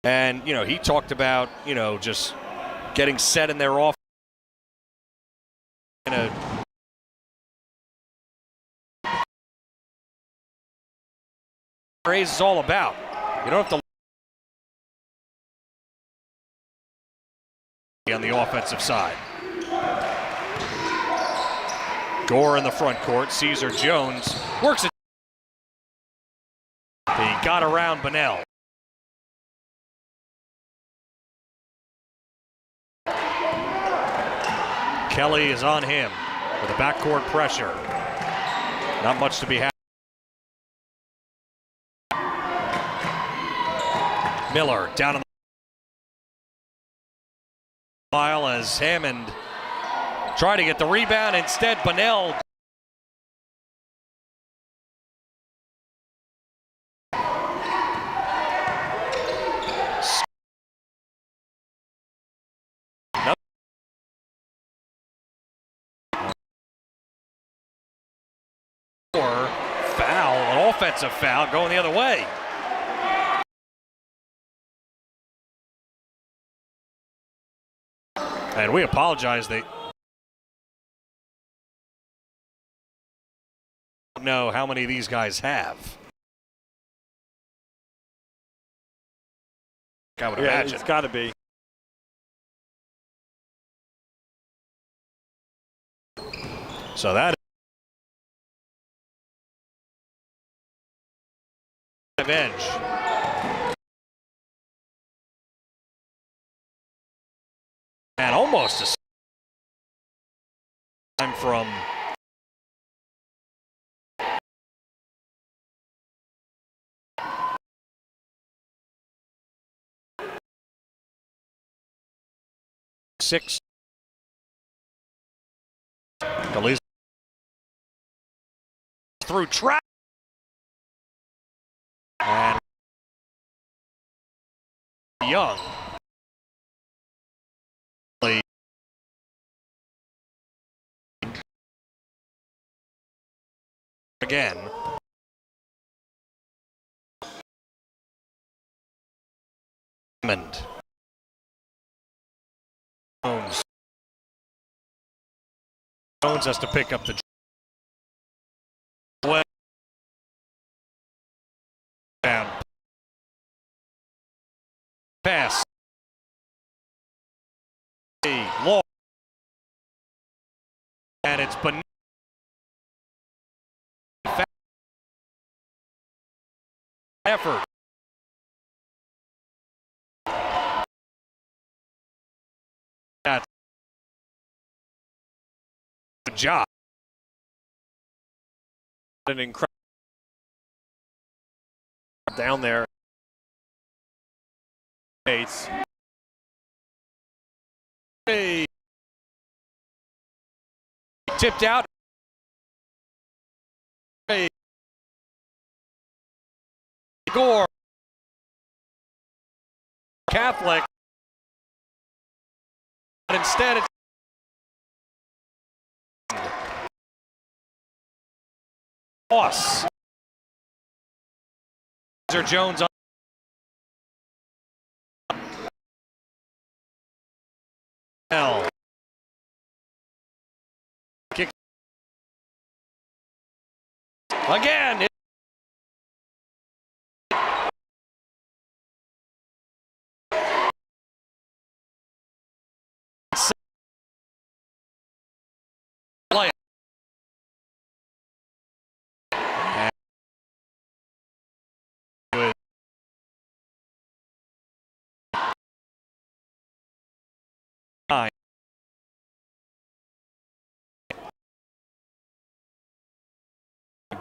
and, you know, he talked about, you know, just getting set in their offense. Raise is all about. You don't have to on the offensive side. Gore in the front court. Caesar Jones works it. He got around Bunnell. Kelly is on him with a backcourt pressure. Not much to be had. Miller down on the mile as Hammond tried to get the rebound. Instead, Bunnell foul, an offensive foul going the other way. And we apologize. They don't know how many of these guys have. I would imagine. It's got to be. So that is edge. And almost a time from six. Scalizio through trap. And Young. Again. Hammond. Jones has to pick up the down. Pass. Long. And it's beneath. Effort. That's a good job. An incredible down there. Eights. Hey. Tipped out. Hey. Gore. Catholic. But instead it's Toss. Jones on. L. Kick. Again. Play. Nine.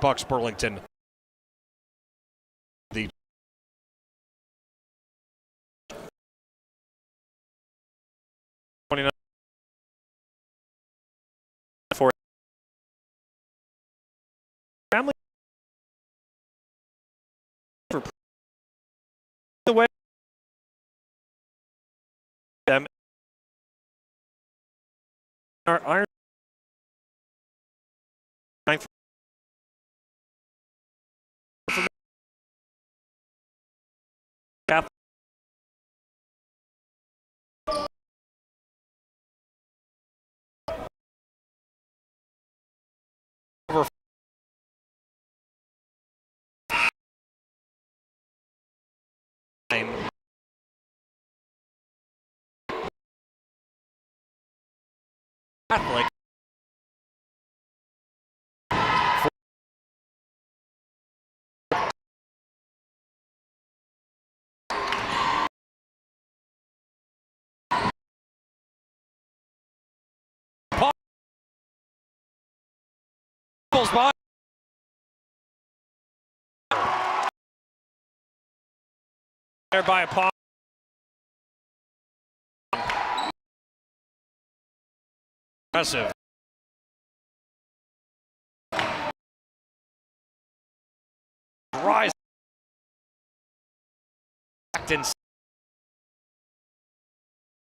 Bucks Burlington. The 29 for family for the way them are iron over Catholic. Pulls by. There by a paw. Impressive. Rise.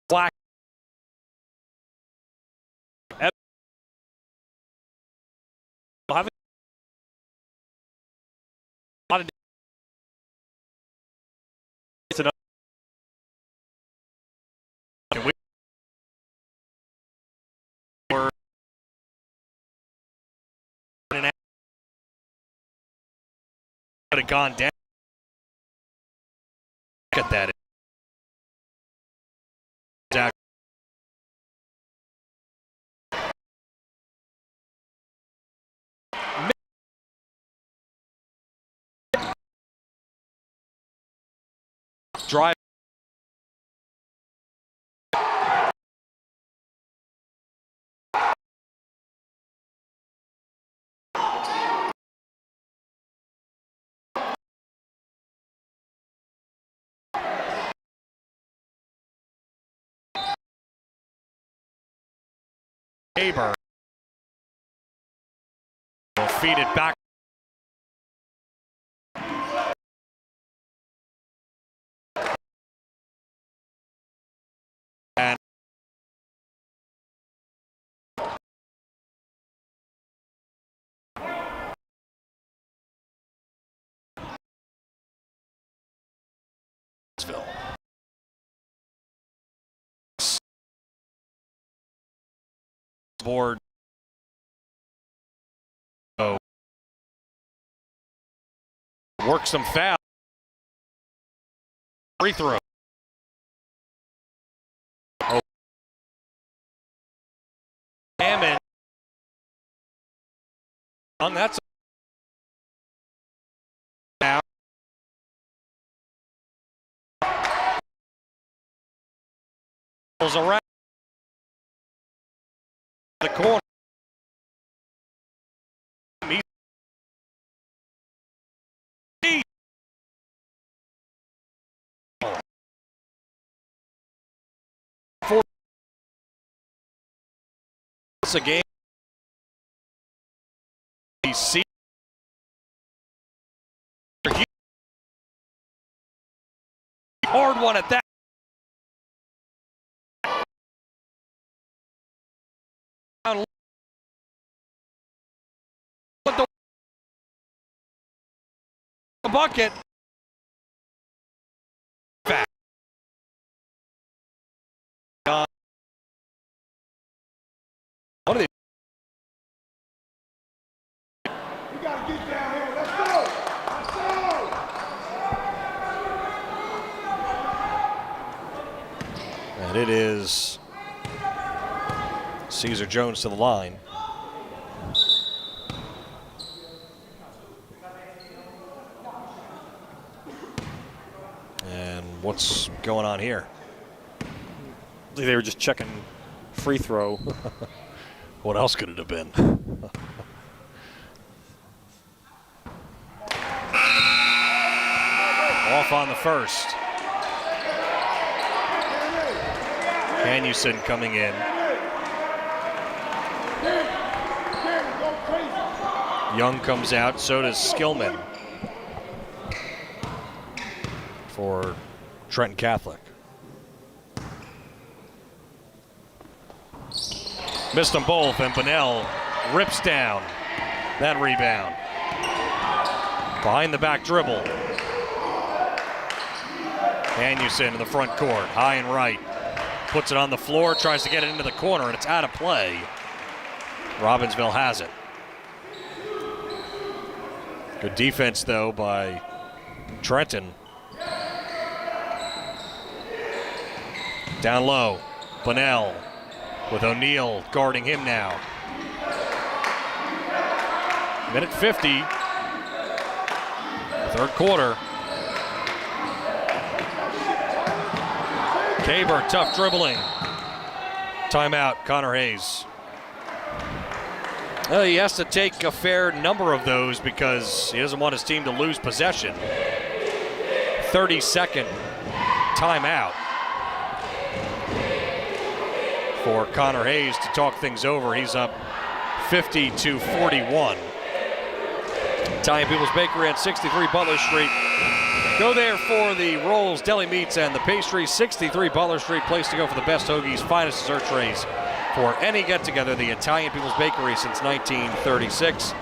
Black. Have a lot of it's enough. We're could have gone down. Look at that. Jack. Drive. Aber will feed it back. And board. Oh. Work some foul. Free throw. Oh. Hammond. That's now. Around the corner. A game. DC. Hard one at that. the bucket. What are they? We got to get down here. Let's go. Let's go. And it is Caesar Jones to the line. And what's going on here? They were just checking free throw. What else could it have been? Off on the first. Hanusen coming in. Young comes out, so does Skillman for Trenton Catholic. Missed them both, and Bunnell rips down that rebound. Behind the back dribble. Hanusen in the front court, high and right. Puts it on the floor, tries to get it into the corner, and it's out of play. Robbinsville has it. Good defense, though, by Trenton. Down low, Bunnell with O'Neal guarding him now. Minute 50, third quarter. Caber, tough dribbling. Timeout, Connor Hayes. Well, he has to take a fair number of those because he doesn't want his team to lose possession. 30-second timeout for Connor Hayes to talk things over. He's up 50-41. Italian People's Bakery at 63 Butler Street. Go there for the rolls, deli meats, and the pastries. 63 Butler Street, place to go for the best hoagies, finest dessert trays. For any get-together, the Italian People's Bakery since 1936.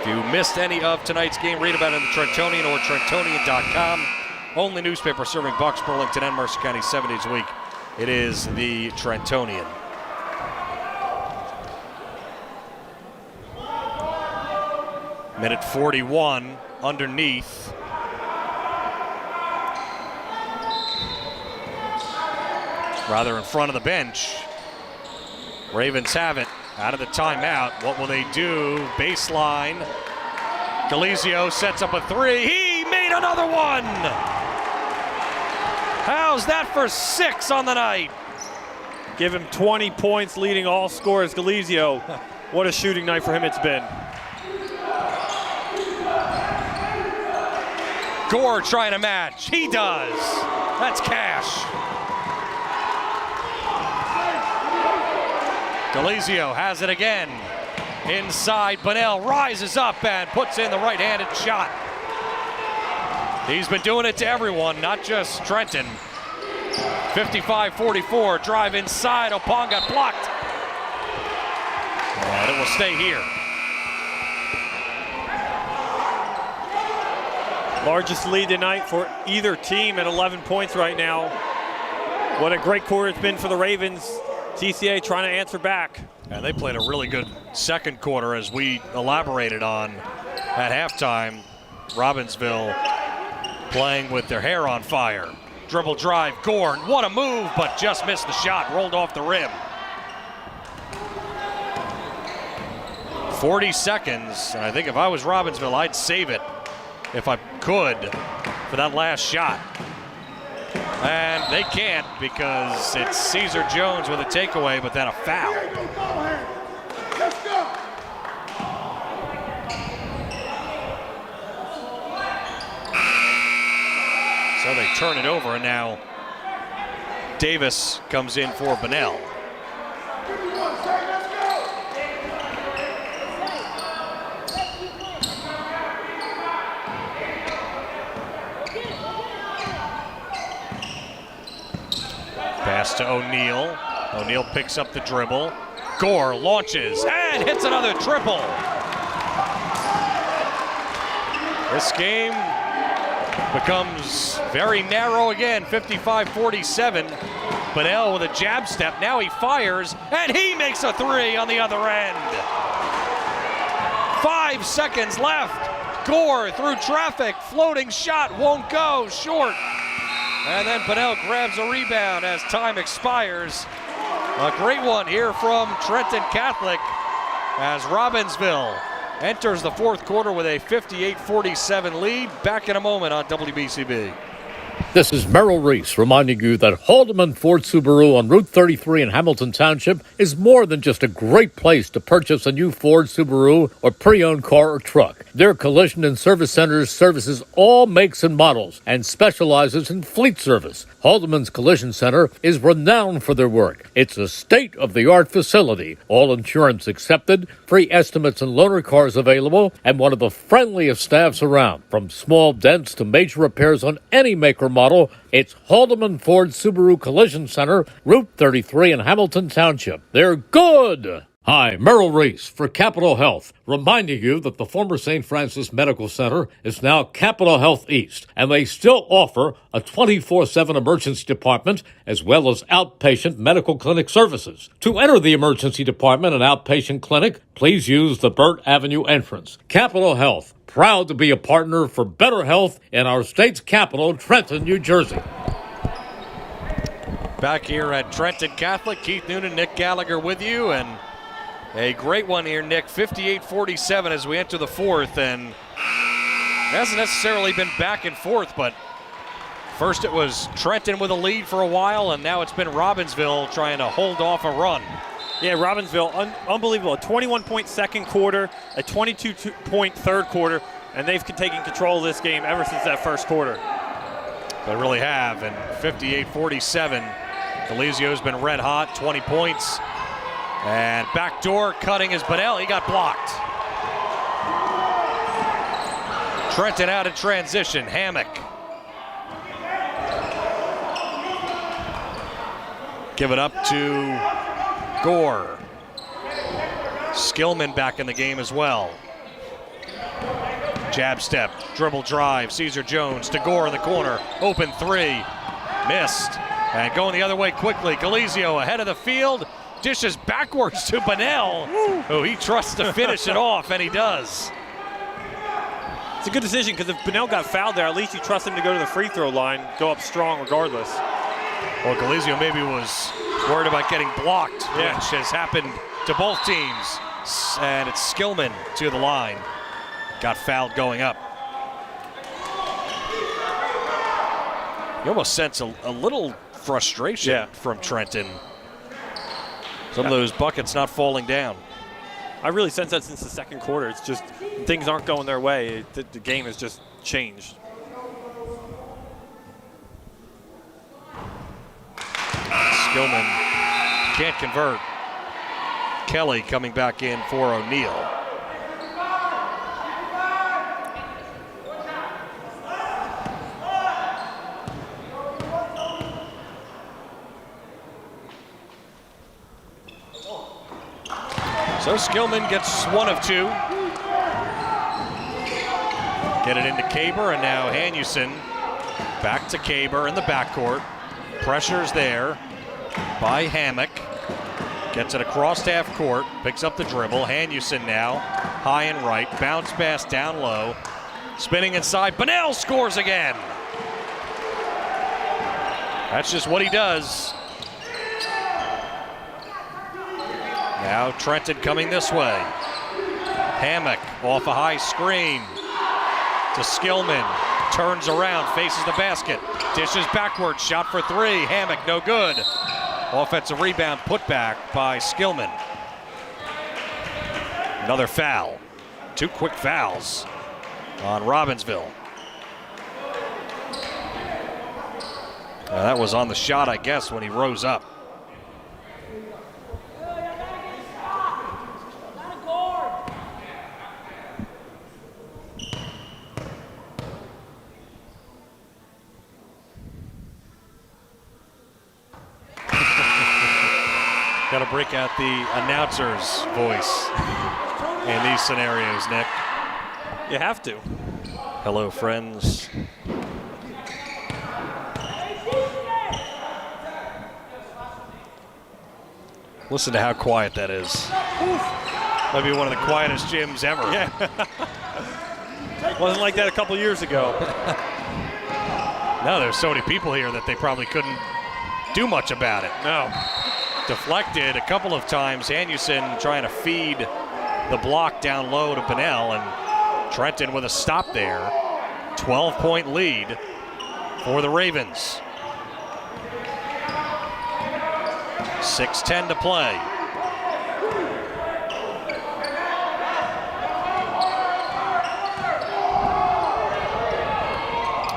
If you missed any of tonight's game, read about it in the Trentonian or Trentonian.com. Only newspaper serving Bucks, Burlington, and Mercer County 7 days a week. It is the Trentonian. Minute 41 underneath. Rather in front of the bench. Ravens have it out of the timeout. What will they do? Baseline. Galizio sets up a three. He made another one. How's that for 6 on the night? Give him 20 points, leading all scorers. Galizio, what a shooting night for him it's been. Gore trying to match. He does. That's cash. Galizio has it again. Inside, Bunnell rises up and puts in the right-handed shot. He's been doing it to everyone, not just Trenton. 55-44, drive inside, Oponga blocked. And it will stay here. Largest lead tonight for either team at 11 points right now. What a great quarter it's been for the Ravens. TCA trying to answer back. And they played a really good second quarter, as we elaborated on at halftime. Robbinsville playing with their hair on fire. Dribble drive, Gorn, what a move, but just missed the shot, rolled off the rim. 40 seconds, and I think if I was Robbinsville, I'd save it if I could for that last shot. And they can't because it's Caesar Jones with a takeaway, but then a foul. Let's go. So they turn it over, and now Davis comes in for Bunnell. Pass to O'Neal. O'Neal picks up the dribble. Gore launches and hits another triple. This game becomes very narrow again, 55-47. Bunnell with a jab step. Now he fires, and he makes a three on the other end. 5 seconds left. Gore through traffic, floating shot, won't go, short. And then Bunnell grabs a rebound as time expires. A great one here from Trenton Catholic as Robbinsville enters the fourth quarter with a 58-47 lead. Back in a moment on WBCB. This is Merrill Reese reminding you that Haldeman Ford Subaru on Route 33 in Hamilton Township is more than just a great place to purchase a new Ford, Subaru, or pre-owned car or truck. Their collision and service centers services all makes and models and specializes in fleet service. Haldeman's Collision Center is renowned for their work. It's a state-of-the-art facility, all insurance accepted, free estimates and loaner cars available, and one of the friendliest staffs around. From small dents to major repairs on any maker model, it's Haldeman Ford Subaru Collision Center, Route 33 in Hamilton Township. They're good! Hi, Merrill Reese for Capital Health, reminding you that the former St. Francis Medical Center is now Capital Health East, and they still offer a 24/7 emergency department as well as outpatient medical clinic services. To enter the emergency department and outpatient clinic, please use the Burt Avenue entrance. Capital Health, proud to be a partner for better health in our state's capital, Trenton, New Jersey. Back here at Trenton Catholic, Keith Noonan, Nick Gallagher with you, and a great one here, Nick, 58-47 as we enter the fourth, and it hasn't necessarily been back and forth, but first it was Trenton with a lead for a while, and now it's been Robbinsville trying to hold off a run. Yeah, Robbinsville, unbelievable. A 21-point second quarter, a 22-point third quarter, and they've taken control of this game ever since that first quarter. They really have, and 58-47. Delizio's been red hot, 20 points. And backdoor cutting is Bunnell. He got blocked. Trenton out in transition. Hammock. Give it up to Gore. Skillman back in the game as well. Jab step, dribble drive. Caesar Jones to Gore in the corner. Open three. Missed. And going the other way quickly. Delizio ahead of the field. Dishes backwards to Bunnell, who he trusts to finish it off, and he does. It's a good decision because if Bunnell got fouled there, at least you trust him to go to the free throw line, go up strong regardless. Well, Delizio maybe was worried about getting blocked, which has happened to both teams. And it's Skillman to the line. Got fouled going up. You almost sense a little frustration from Trenton. Some of those buckets not falling down. I really sense that since the second quarter. It's just things aren't going their way. The game has just changed. Skillman can't convert. Kelly coming back in for O'Neal. So Skillman gets one of two. Get it into Kaber, and now Hanussen back to Kaber in the backcourt. Pressure's there by Hammock. Gets it across half court, picks up the dribble. Hanussen now, high and right, bounce pass down low. Spinning inside, Bunnell scores again. That's just what he does. Now Trenton coming this way. Hammock off a high screen to Skillman. Turns around, faces the basket. Dishes backwards, shot for three. Hammock no good. Offensive rebound put back by Skillman. Another foul. Two quick fouls on Robbinsville. That was on the shot, I guess, when he rose up. Got to break out the announcer's voice in these scenarios, Nick. You have to. Hello, friends. Listen to how quiet that is. Might be one of the quietest gyms ever. Yeah. Wasn't like that a couple years ago. No, there's so many people here that they probably couldn't do much about it. No. Deflected a couple of times. Hanussen trying to feed the block down low to Bunnell, and Trenton with a stop there. 12-point lead for the Ravens. 6:10 to play.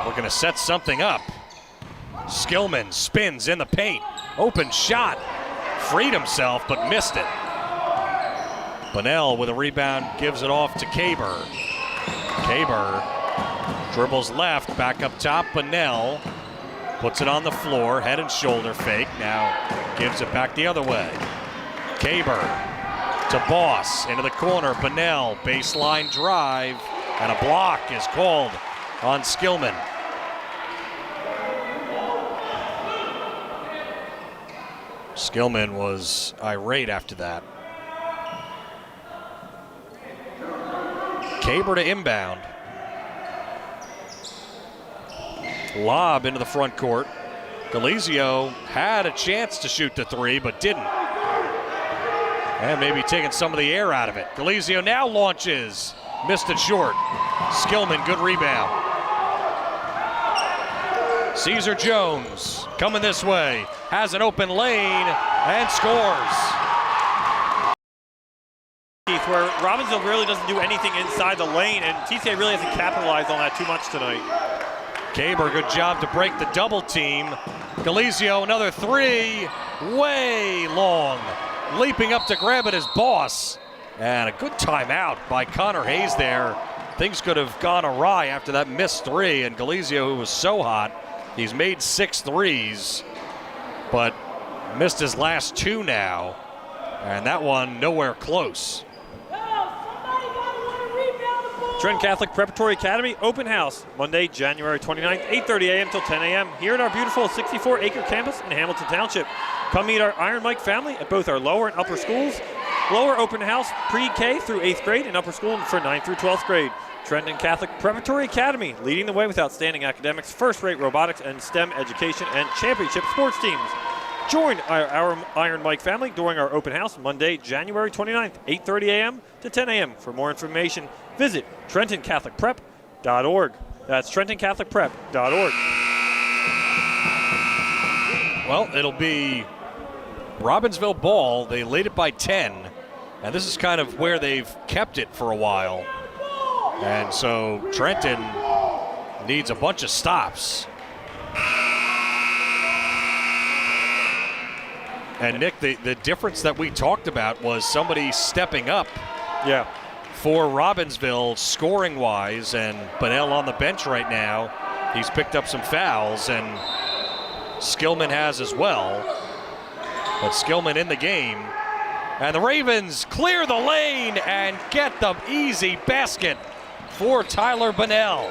We're going to set something up. Skillman spins in the paint. Open shot. Freed himself, but missed it. Bunnell with a rebound gives it off to Kaber. Kaber dribbles left, back up top. Bunnell puts it on the floor, head and shoulder fake. Now gives it back the other way. Kaber to Boss, into the corner. Bunnell, baseline drive, and a block is called on Skillman. Skillman was irate after that. Kaber to inbound. Lob into the front court. Galizio had a chance to shoot the three, but didn't. And maybe taking some of the air out of it. Galizio now launches. Missed it short. Skillman, good rebound. Caesar Jones coming this way. Has an open lane and scores. Where Robbinsville really doesn't do anything inside the lane, and TCA really hasn't capitalized on that too much tonight. Kaber, good job to break the double team. Galizio, another three, way long. Leaping up to grab it is Boss. And a good timeout by Connor Hayes there. Things could have gone awry after that missed three, and Galizio, who was so hot, he's made 6 threes, but missed his last 2 now. And that one nowhere close. Trenton Catholic Preparatory Academy Open House, Monday, January 29th, 8:30 a.m. till 10 a.m. here at our beautiful 64-acre campus in Hamilton Township. Come meet our Iron Mike family at both our lower and upper schools. Lower open house pre-K through 8th grade, and upper school for 9th through 12th grade. Trenton Catholic Preparatory Academy, leading the way with outstanding academics, first-rate robotics and STEM education, and championship sports teams. Join our Iron Mike family during our open house Monday, January 29th, 8:30 a.m. to 10 a.m. For more information, visit TrentonCatholicPrep.org. That's TrentonCatholicPrep.org. Well, it'll be Robbinsville ball. They lead it by 10, and this is kind of where they've kept it for a while. And so Trenton needs a bunch of stops. And Nick, the difference that we talked about was somebody stepping up for Robbinsville scoring-wise, and Bunnell on the bench right now. He's picked up some fouls, and Skillman has as well. But Skillman in the game. And the Ravens clear the lane and get the easy basket for Tyler Bunnell.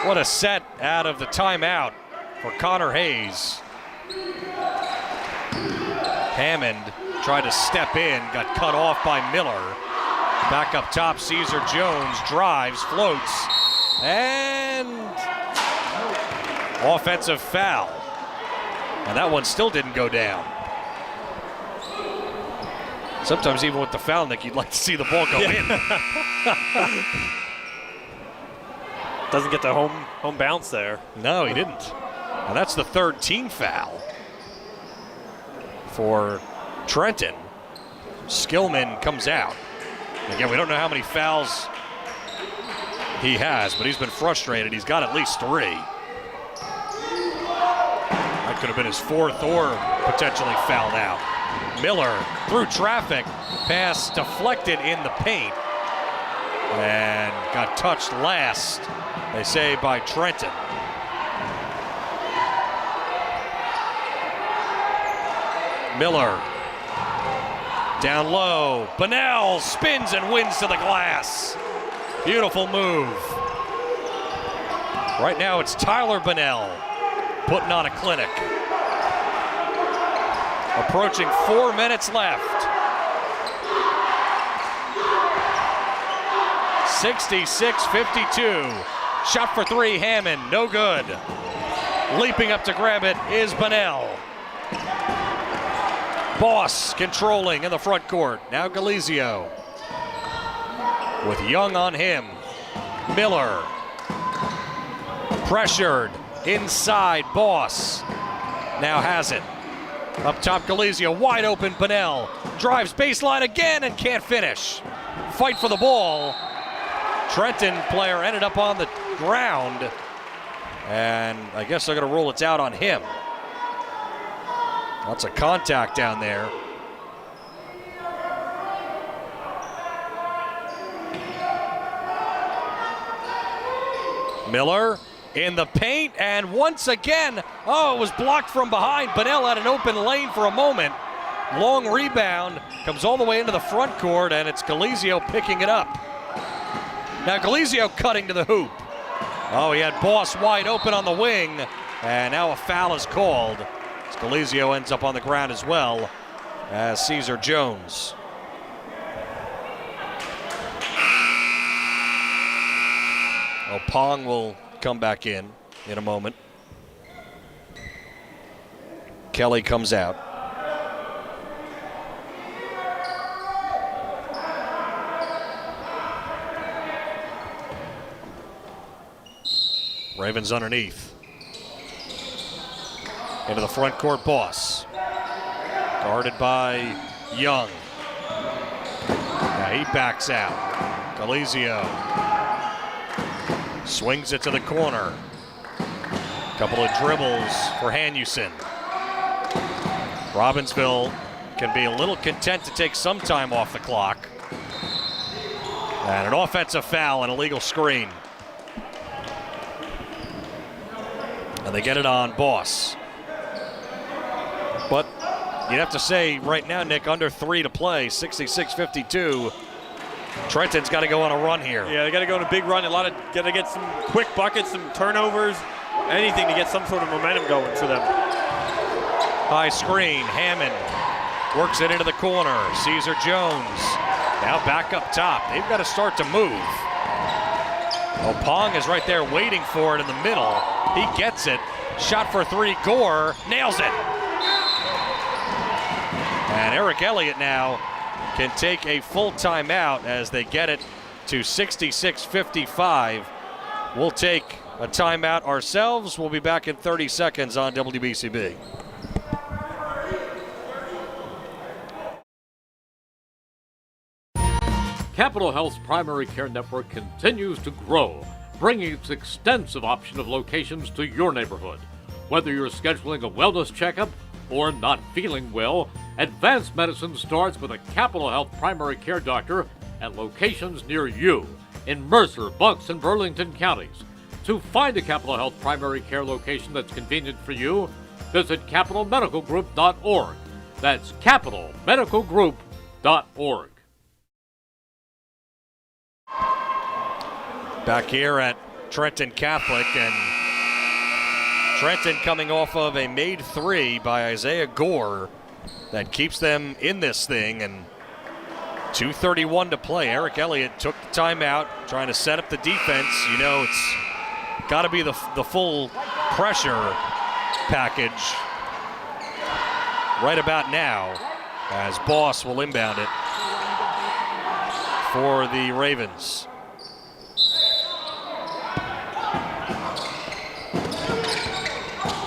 What a set out of the timeout for Connor Hayes. Hammond tried to step in, got cut off by Miller. Back up top, Caesar Jones drives, floats, and offensive foul. And that one still didn't go down. Sometimes even with the foul, Nick, you'd like to see the ball go in. Doesn't get the home bounce there. No, he didn't. And that's the third team foul for Trenton. Skillman comes out. Again, we don't know how many fouls he has, but he's been frustrated. He's got at least 3. That could have been his 4th or potentially fouled out. Miller through traffic, pass deflected in the paint, and got touched last, they say, by Trenton. Miller down low. Bunnell spins and wins to the glass. Beautiful move. Right now it's Tyler Bunnell putting on a clinic. Approaching 4 minutes left. 66-52. Shot for three, Hammond, no good. Leaping up to grab it is Bunnell. Boss controlling in the front court. Now Galizio with Young on him. Miller pressured inside. Boss now has it. Up top, Galizio wide open. Bunnell drives baseline again and can't finish. Fight for the ball. Trenton player ended up on the ground, and I guess they're going to rule it out on him. Lots of contact down there. Miller in the paint, and once again, oh, it was blocked from behind. Bunnell had an open lane for a moment. Long rebound, comes all the way into the front court, and it's Galizio picking it up. Now Galizio cutting to the hoop. Oh, he had Boss wide open on the wing, and now a foul is called. Galizio ends up on the ground as well as Caesar Jones. Well, Pong will come back in a moment. Kelly comes out. Ravens underneath. Into the front court, Boss. Guarded by Young. Now he backs out. Galizio swings it to the corner. Couple of dribbles for Hanusen. Robbinsville can be a little content to take some time off the clock. And an offensive foul and a legal screen. And they get it on Boss. But you'd have to say right now, Nick, under 3 to play, 66-52. Trenton's got to go on a run here. Yeah, they got to go on a big run. Got to get some quick buckets, some turnovers, anything to get some sort of momentum going for them. High screen, Hammond works it into the corner. Caesar Jones now back up top. They've got to start to move. Well, Pong is right there waiting for it in the middle. He gets it. Shot for three. Gore nails it. And Eric Elliott now can take a full timeout as they get it to 66-55. We'll take a timeout ourselves. We'll be back in 30 seconds on WBCB. Capital Health's primary care network continues to grow, bringing its extensive option of locations to your neighborhood. Whether you're scheduling a wellness checkup or not feeling well, advanced medicine starts with a Capital Health primary care doctor at locations near you in Mercer, Bucks, and Burlington counties. To find a Capital Health primary care location that's convenient for you, visit capitalmedicalgroup.org. That's capitalmedicalgroup.org. Back here at Trenton Catholic, and Trenton coming off of a made three by Isaiah Gore that keeps them in this thing, and 2:31 to play. Eric Elliott took the timeout, trying to set up the defense. You know, it's got to be the full pressure package right about now, as Boss will inbound it for the Ravens.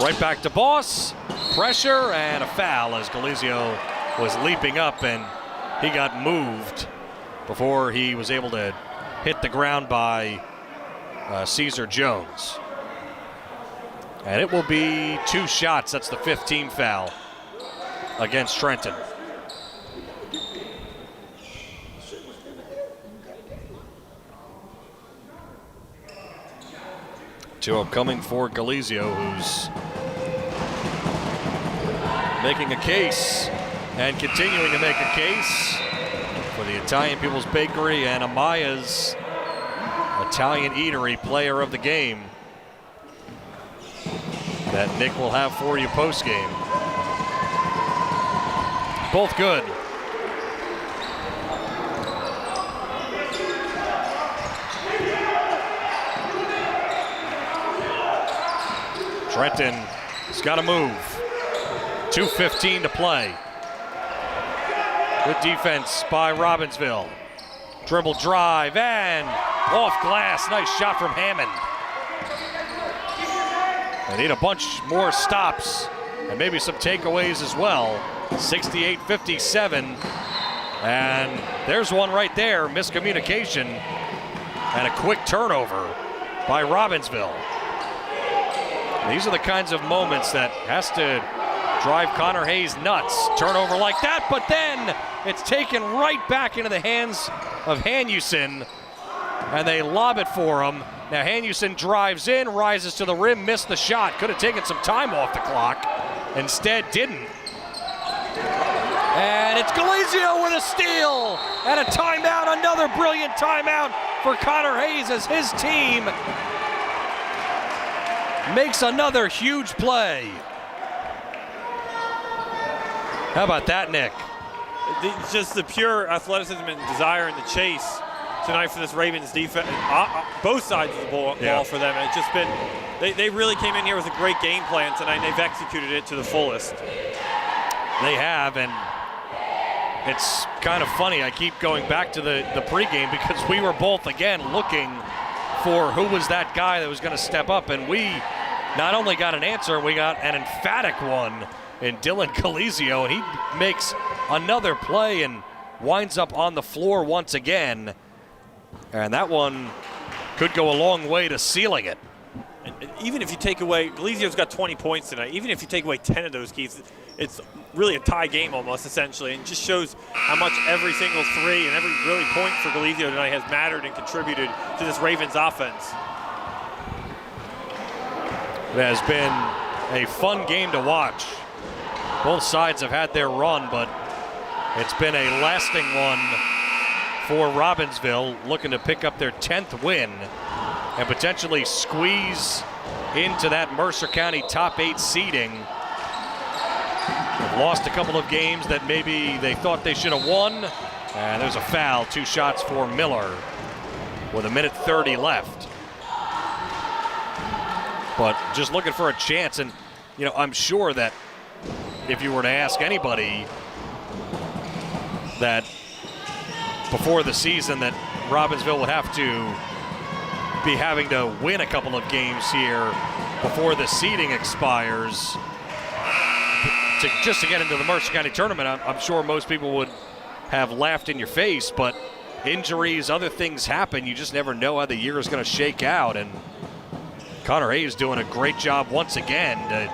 Right back to Boss. Pressure and a foul as Galizio was leaping up, and he got moved before he was able to hit the ground by Caesar Jones. And it will be 2 shots. That's the 15th foul against Trenton. Two upcoming for Galizio, who's making a case and continuing to make a case for the Italian People's Bakery and Amaya's Italian Eatery Player of the Game that Nick will have for you post-game. both good. Trenton has got to move. 2:15 to play. Good defense by Robbinsville. Dribble drive and off glass. Nice shot from Hammond. They need a bunch more stops and maybe some takeaways as well. 68-57. And there's one right there. Miscommunication and a quick turnover by Robbinsville. These are the kinds of moments that has to drive Connor Hayes nuts. Turnover like that, but then it's taken right back into the hands of Hanussen, and they lob it for him. Now Hanussen drives in, rises to the rim, missed the shot. Could have taken some time off the clock. Instead didn't. And it's Galizio with a steal and a timeout. Another brilliant timeout for Connor Hayes as his team makes another huge play. How about that, Nick? It's just the pure athleticism and desire and the chase tonight for this Ravens defense. Both sides of the ball for them. It's just been, they really came in here with a great game plan tonight, and they've executed it to the fullest. They have, and it's kind of funny. I keep going back to the pregame because we were both, again, looking for who was that guy that was going to step up, and we not only got an answer, we got an emphatic one in Dylan Galizio, and he makes another play and winds up on the floor once again. And that one could go a long way to sealing it. And even if you take away, Galizio's got 20 points tonight. Even if you take away 10 of those, Keith, it's really a tie game almost, essentially, and just shows how much every single three and every really point for Galizio tonight has mattered and contributed to this Ravens offense. It has been a fun game to watch. Both sides have had their run, but it's been a lasting one for Robbinsville, looking to pick up their 10th win and potentially squeeze into that Mercer County top 8 seeding. They've lost a couple of games that maybe they thought they should have won, and there's a foul, 2 shots for Miller with 1:30 left. But just looking for a chance, and you know, I'm sure that if you were to ask anybody that before the season that Robbinsville would have to be having to win a couple of games here before the seeding expires just to get into the Mercer County tournament, I'm sure most people would have laughed in your face, but injuries, other things happen. You just never know how the year is going to shake out, and Connor Hayes doing a great job once again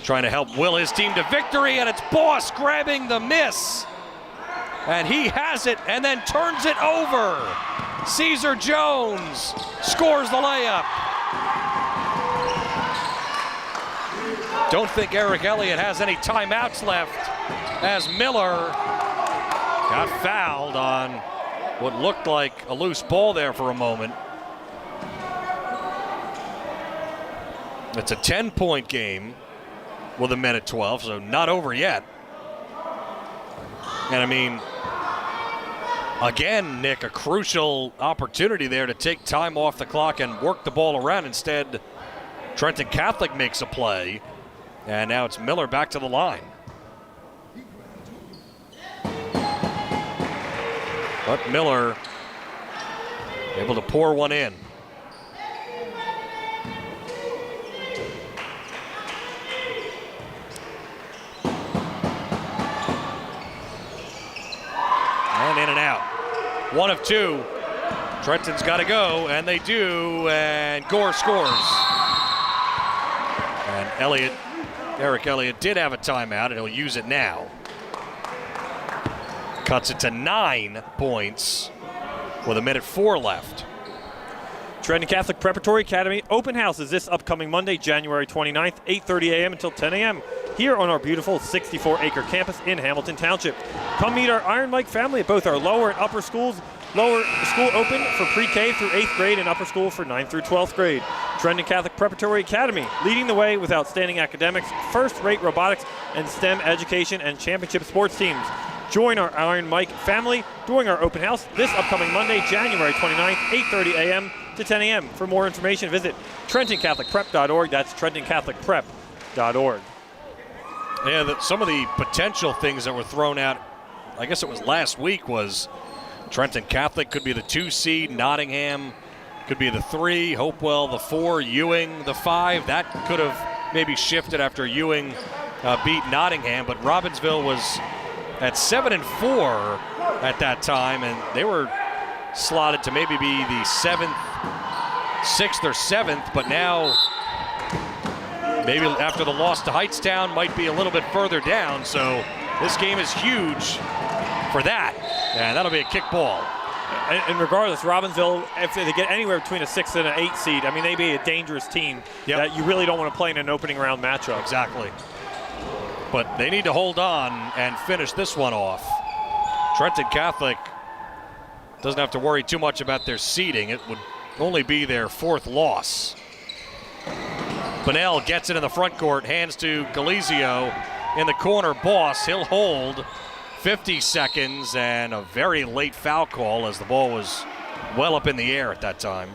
trying to help will his team to victory, and it's Boss grabbing the miss. And he has it and then turns it over. Caesar Jones scores the layup. Don't think Eric Elliott has any timeouts left as Miller got fouled on what looked like a loose ball there for a moment. It's a 10-point game with 1:12, so not over yet. And I mean, again, Nick, a crucial opportunity there to take time off the clock and work the ball around. Instead, Trenton Catholic makes a play, and now it's Miller back to the line. But Miller able to pour one in. And in and out. 1 of 2. Trenton's got to go, and they do, and Gore scores. And Eric Elliott did have a timeout, and he'll use it now. Cuts it to 9 points with 1:04 left. Trenton Catholic Preparatory Academy open house is this upcoming Monday, January 29th, 8:30 a.m. until 10 a.m. here on our beautiful 64-acre campus in Hamilton Township. Come meet our Iron Mike family at both our lower and upper schools. Lower school open for pre-K through 8th grade and upper school for 9th through 12th grade. Trenton Catholic Preparatory Academy, leading the way with outstanding academics, first-rate robotics, and STEM education and championship sports teams. Join our Iron Mike family during our open house this upcoming Monday, January 29th, 8:30 a.m. to 10 a.m. For more information, visit TrentonCatholicPrep.org. That's TrentonCatholicPrep.org. Yeah, some of the potential things that were thrown out, I guess it was last week, was Trenton Catholic could be the 2 seed, Nottingham could be the 3, Hopewell the 4, Ewing the 5. That could have maybe shifted after Ewing beat Nottingham, but Robbinsville was at 7-4 at that time, and they were slotted to maybe be the 6th or 7th, but now maybe after the loss to Heightstown might be a little bit further down, so this game is huge for that, and that'll be a kickball. And regardless, Robbinsville, if they get anywhere between a 6th and an 8th seed, I mean, they'd be a dangerous team that you really don't want to play in an opening round matchup. Exactly. But they need to hold on and finish this one off. Trenton Catholic doesn't have to worry too much about their seeding. It would only be their 4th loss. Bunnell gets it in the front court, hands to Galizio in the corner. Boss, he'll hold. 50 seconds and a very late foul call as the ball was well up in the air at that time.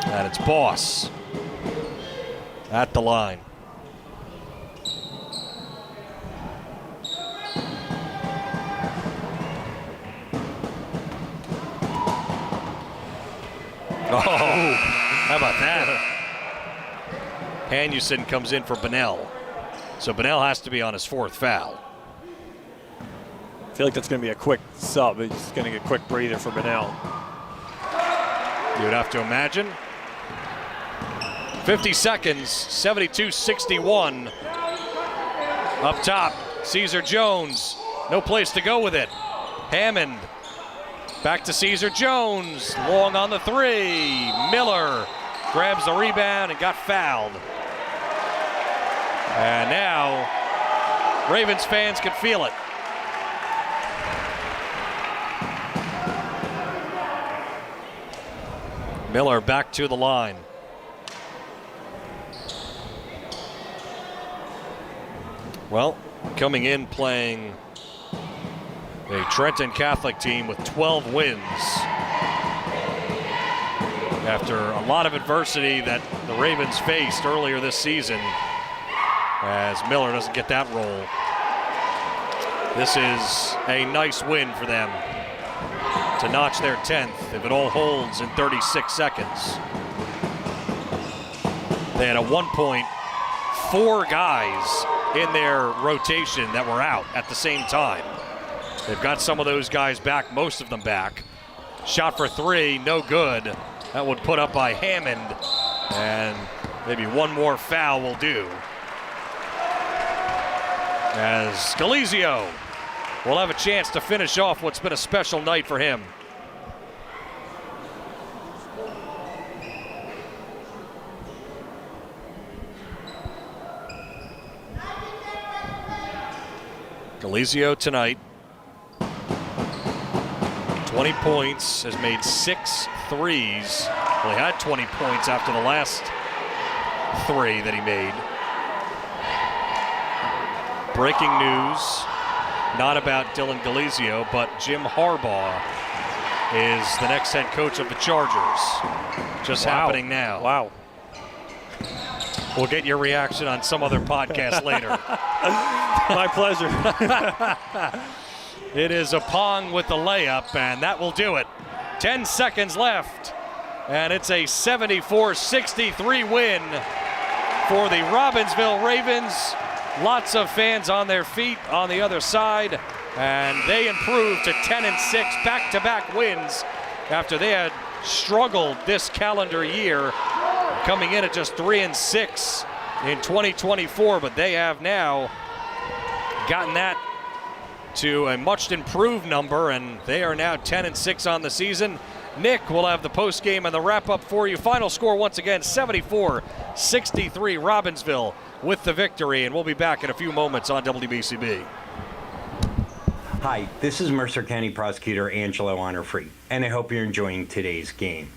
And it's Boss at the line. Oh, how about that? Hanussen comes in for Bunnell. So Bunnell has to be on his 4th foul. I feel like that's going to be a quick sub. It's going to get a quick breather for Bunnell. You would have to imagine. 50 seconds, 72-61. Up top, Caesar Jones. No place to go with it. Hammond. Back to Caesar Jones. Long on the 3. Miller grabs the rebound and got fouled. And now, Ravens fans can feel it. Miller back to the line. Well, coming in playing a Trenton Catholic team with 12 wins. After a lot of adversity that the Ravens faced earlier this season, as Miller doesn't get that role. This is a nice win for them to notch their 10th if it all holds in 36 seconds. They had at one point 4 guys in their rotation that were out at the same time. They've got some of those guys back, most of them back. Shot for 3, no good. That would put up by Hammond, and maybe one more foul will do. As Galizio will have a chance to finish off what's been a special night for him. Galizio tonight, 20 points, has made 6 threes. Well, he had 20 points after the last 3 that he made. Breaking news, not about Dylan Galizio, but Jim Harbaugh is the next head coach of the Chargers. Just happening now. Wow. We'll get your reaction on some other podcast later. My pleasure. It is a Pong with the layup, and that will do it. 10 seconds left, and it's a 74-63 win for the Robbinsville Ravens. Lots of fans on their feet on the other side, and they improved to 10-6, back-to-back wins after they had struggled this calendar year, coming in at just 3-6 in 2024, but they have now gotten that to a much improved number, and they are now 10-6 on the season. Nick will have the post game and the wrap up for you. Final score once again, 74-63 Robbinsville with the victory, and we'll be back in a few moments on WBCB. Hi, this is Mercer County Prosecutor Angelo Honorfree, and I hope you're enjoying today's game.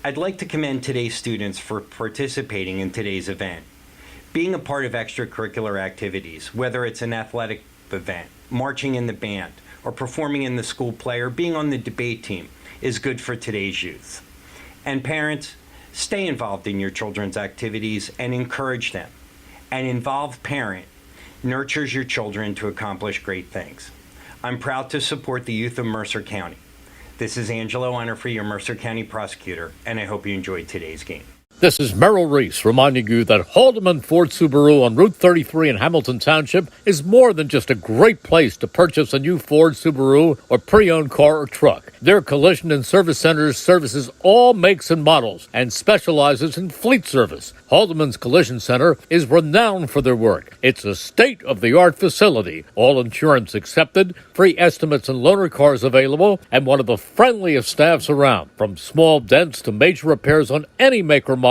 I'd like to commend today's students for participating in today's event. Being a part of extracurricular activities, whether it's an athletic event, marching in the band, or performing in the school play, or being on the debate team, is good for today's youth. And parents, stay involved in your children's activities and encourage them. An involved parent nurtures your children to accomplish great things. I'm proud to support the youth of Mercer County. This is Angelo Honorfree, your Mercer County Prosecutor, and I hope you enjoyed today's game. This is Merrill Reese reminding you that Haldeman Ford Subaru on Route 33 in Hamilton Township is more than just a great place to purchase a new Ford, Subaru, or pre-owned car or truck. Their collision and service centers services all makes and models and specializes in fleet service. Haldeman's Collision Center is renowned for their work. It's a state-of-the-art facility, all insurance accepted, free estimates and loaner cars available, and one of the friendliest staffs around. From small dents to major repairs on any make or model,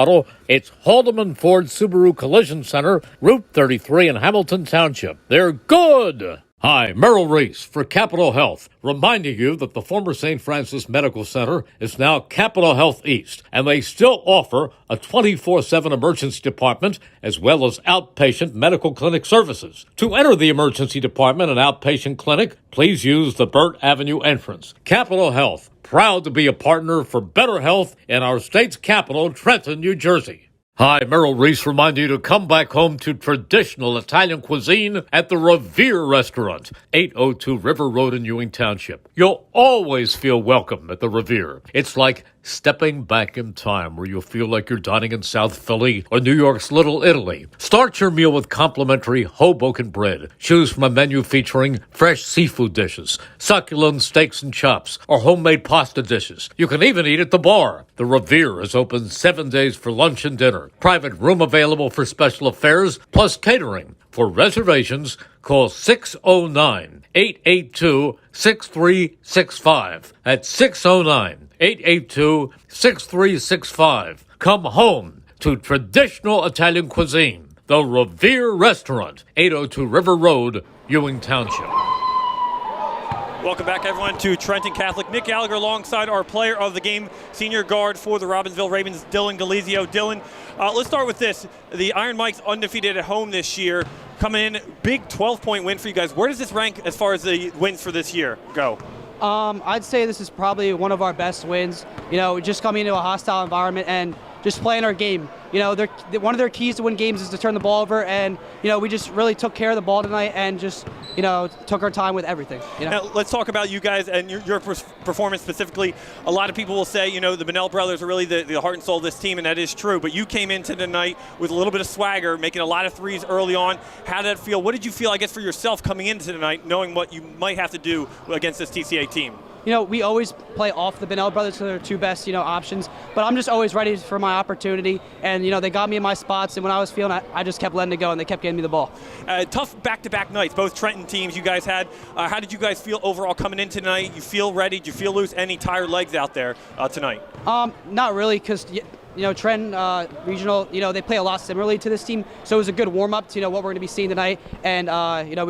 it's Haldeman Ford Subaru Collision Center, Route 33 in Hamilton Township. They're good! Hi, Merrill Reese for Capital Health, reminding you that the former St. Francis Medical Center is now Capital Health East, and they still offer a 24/7 emergency department as well as outpatient medical clinic services. To enter the emergency department and outpatient clinic, please use the Burt Avenue entrance. Capital Health, proud to be a partner for better health in our state's capital, Trenton, New Jersey. Hi, Merrill Reese reminding you to come back home to traditional Italian cuisine at the Revere Restaurant, 802 River Road in Ewing Township. You'll always feel welcome at the Revere. It's like stepping back in time where you'll feel like you're dining in South Philly or New York's Little Italy. Start your meal with complimentary Hoboken bread. Choose from a menu featuring fresh seafood dishes, succulent steaks and chops, or homemade pasta dishes. You can even eat at the bar. The Revere is open 7 days for lunch and dinner. Private room available for special affairs, plus catering. For reservations, call 609-882-6365. That's 609-882-6365. Come home to traditional Italian cuisine. The Revere Restaurant, 802 River Road, Ewing Township. Welcome back, everyone, to Trenton Catholic. Nick Gallagher alongside our player of the game, senior guard for the Robbinsville Ravens, Dylan Galizio. Dylan, let's start with this. The Iron Mikes undefeated at home this year. Coming in, big 12-point win for you guys. Where does this rank as far as the wins for this year go? I'd say this is probably one of our best wins. You know, just coming into a hostile environment and just playing our game. You know, one of their keys to win games is to turn the ball over, and, you know, we just really took care of the ball tonight and just, you know, took our time with everything. You know? Now, let's talk about you guys and your performance specifically. A lot of people will say, you know, the Bonnell brothers are really the heart and soul of this team, and that is true, but you came into the night with a little bit of swagger, making a lot of threes early on. How did that feel? What did you feel, I guess, for yourself coming into the night, knowing what you might have to do against this TCA team? You know, we always play off the Bonnell brothers, so they're two best, you know, options. But I'm just always ready for my opportunity. And, you know, they got me in my spots, and when I was feeling it, I just kept letting it go, and they kept getting me the ball. Tough back-to-back nights, both Trenton teams you guys had. How did you guys feel overall coming in tonight? You feel ready? Do you feel loose? Any tired legs out there tonight? Not really, because, you know, Trenton Regional, you know, they play a lot similarly to this team. So it was a good warm-up to, you know, what we're going to be seeing tonight. And, you know,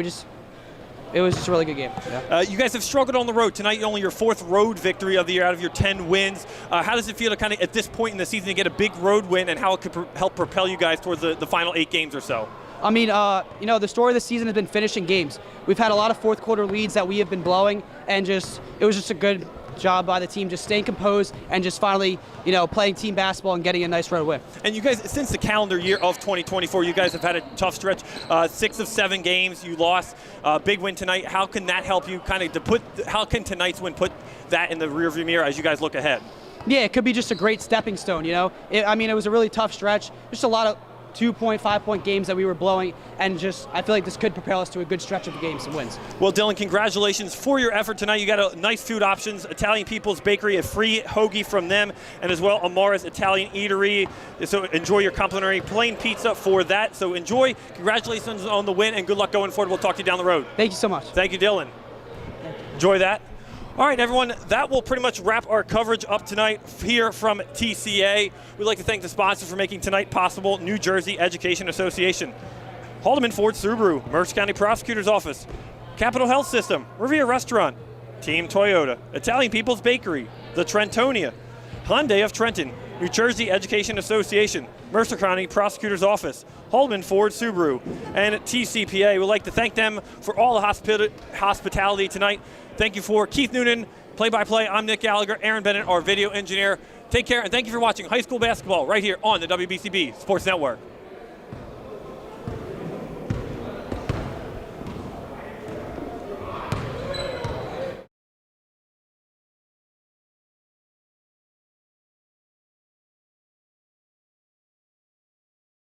it was just a really good game. Yeah. You guys have struggled on the road. Tonight, only your 4th road victory of the year out of your 10 wins. How does it feel to kind of, at this point in the season, to get a big road win, and how it could help propel you guys towards the final 8 games or so? I mean, you know, the story of the season has been finishing games. We've had a lot of fourth quarter leads that we have been blowing, and it was just a good job by the team, just staying composed and just finally, you know, playing team basketball and getting a nice road win. And you guys, since the calendar year of 2024, you guys have had a tough stretch. 6 of 7 games you lost. Big win tonight. How can that help you how can tonight's win put that in the rearview mirror as you guys look ahead? Yeah, it could be just a great stepping stone, you know. I mean, it was a really tough stretch. Just a lot of 2-point, 5-point games that we were blowing, and just I feel like this could propel us to a good stretch of games and wins. Well, Dylan, congratulations for your effort tonight. You got a nice food options, Italian People's Bakery, a free hoagie from them, and as well Amara's Italian Eatery. So enjoy your complimentary plain pizza for that. So enjoy. Congratulations on the win, and good luck going forward. We'll talk to you down the road. Thank you so much. Thank you, Dylan. Enjoy that. All right, everyone, that will pretty much wrap our coverage up tonight here from TCA. We'd like to thank the sponsors for making tonight possible: New Jersey Education Association, Haldeman Ford Subaru, Mercer County Prosecutor's Office, Capital Health System, Revere Restaurant, Team Toyota, Italian People's Bakery, the Trentonia, Hyundai of Trenton, New Jersey Education Association, Mercer County Prosecutor's Office, Holman Ford Subaru, and TCPA. We'd like to thank them for all the hospitality tonight. Thank you for Keith Noonan, play-by-play. I'm Nick Gallagher, Aaron Bennett, our video engineer. Take care, and thank you for watching high school basketball right here on the WBCB Sports Network.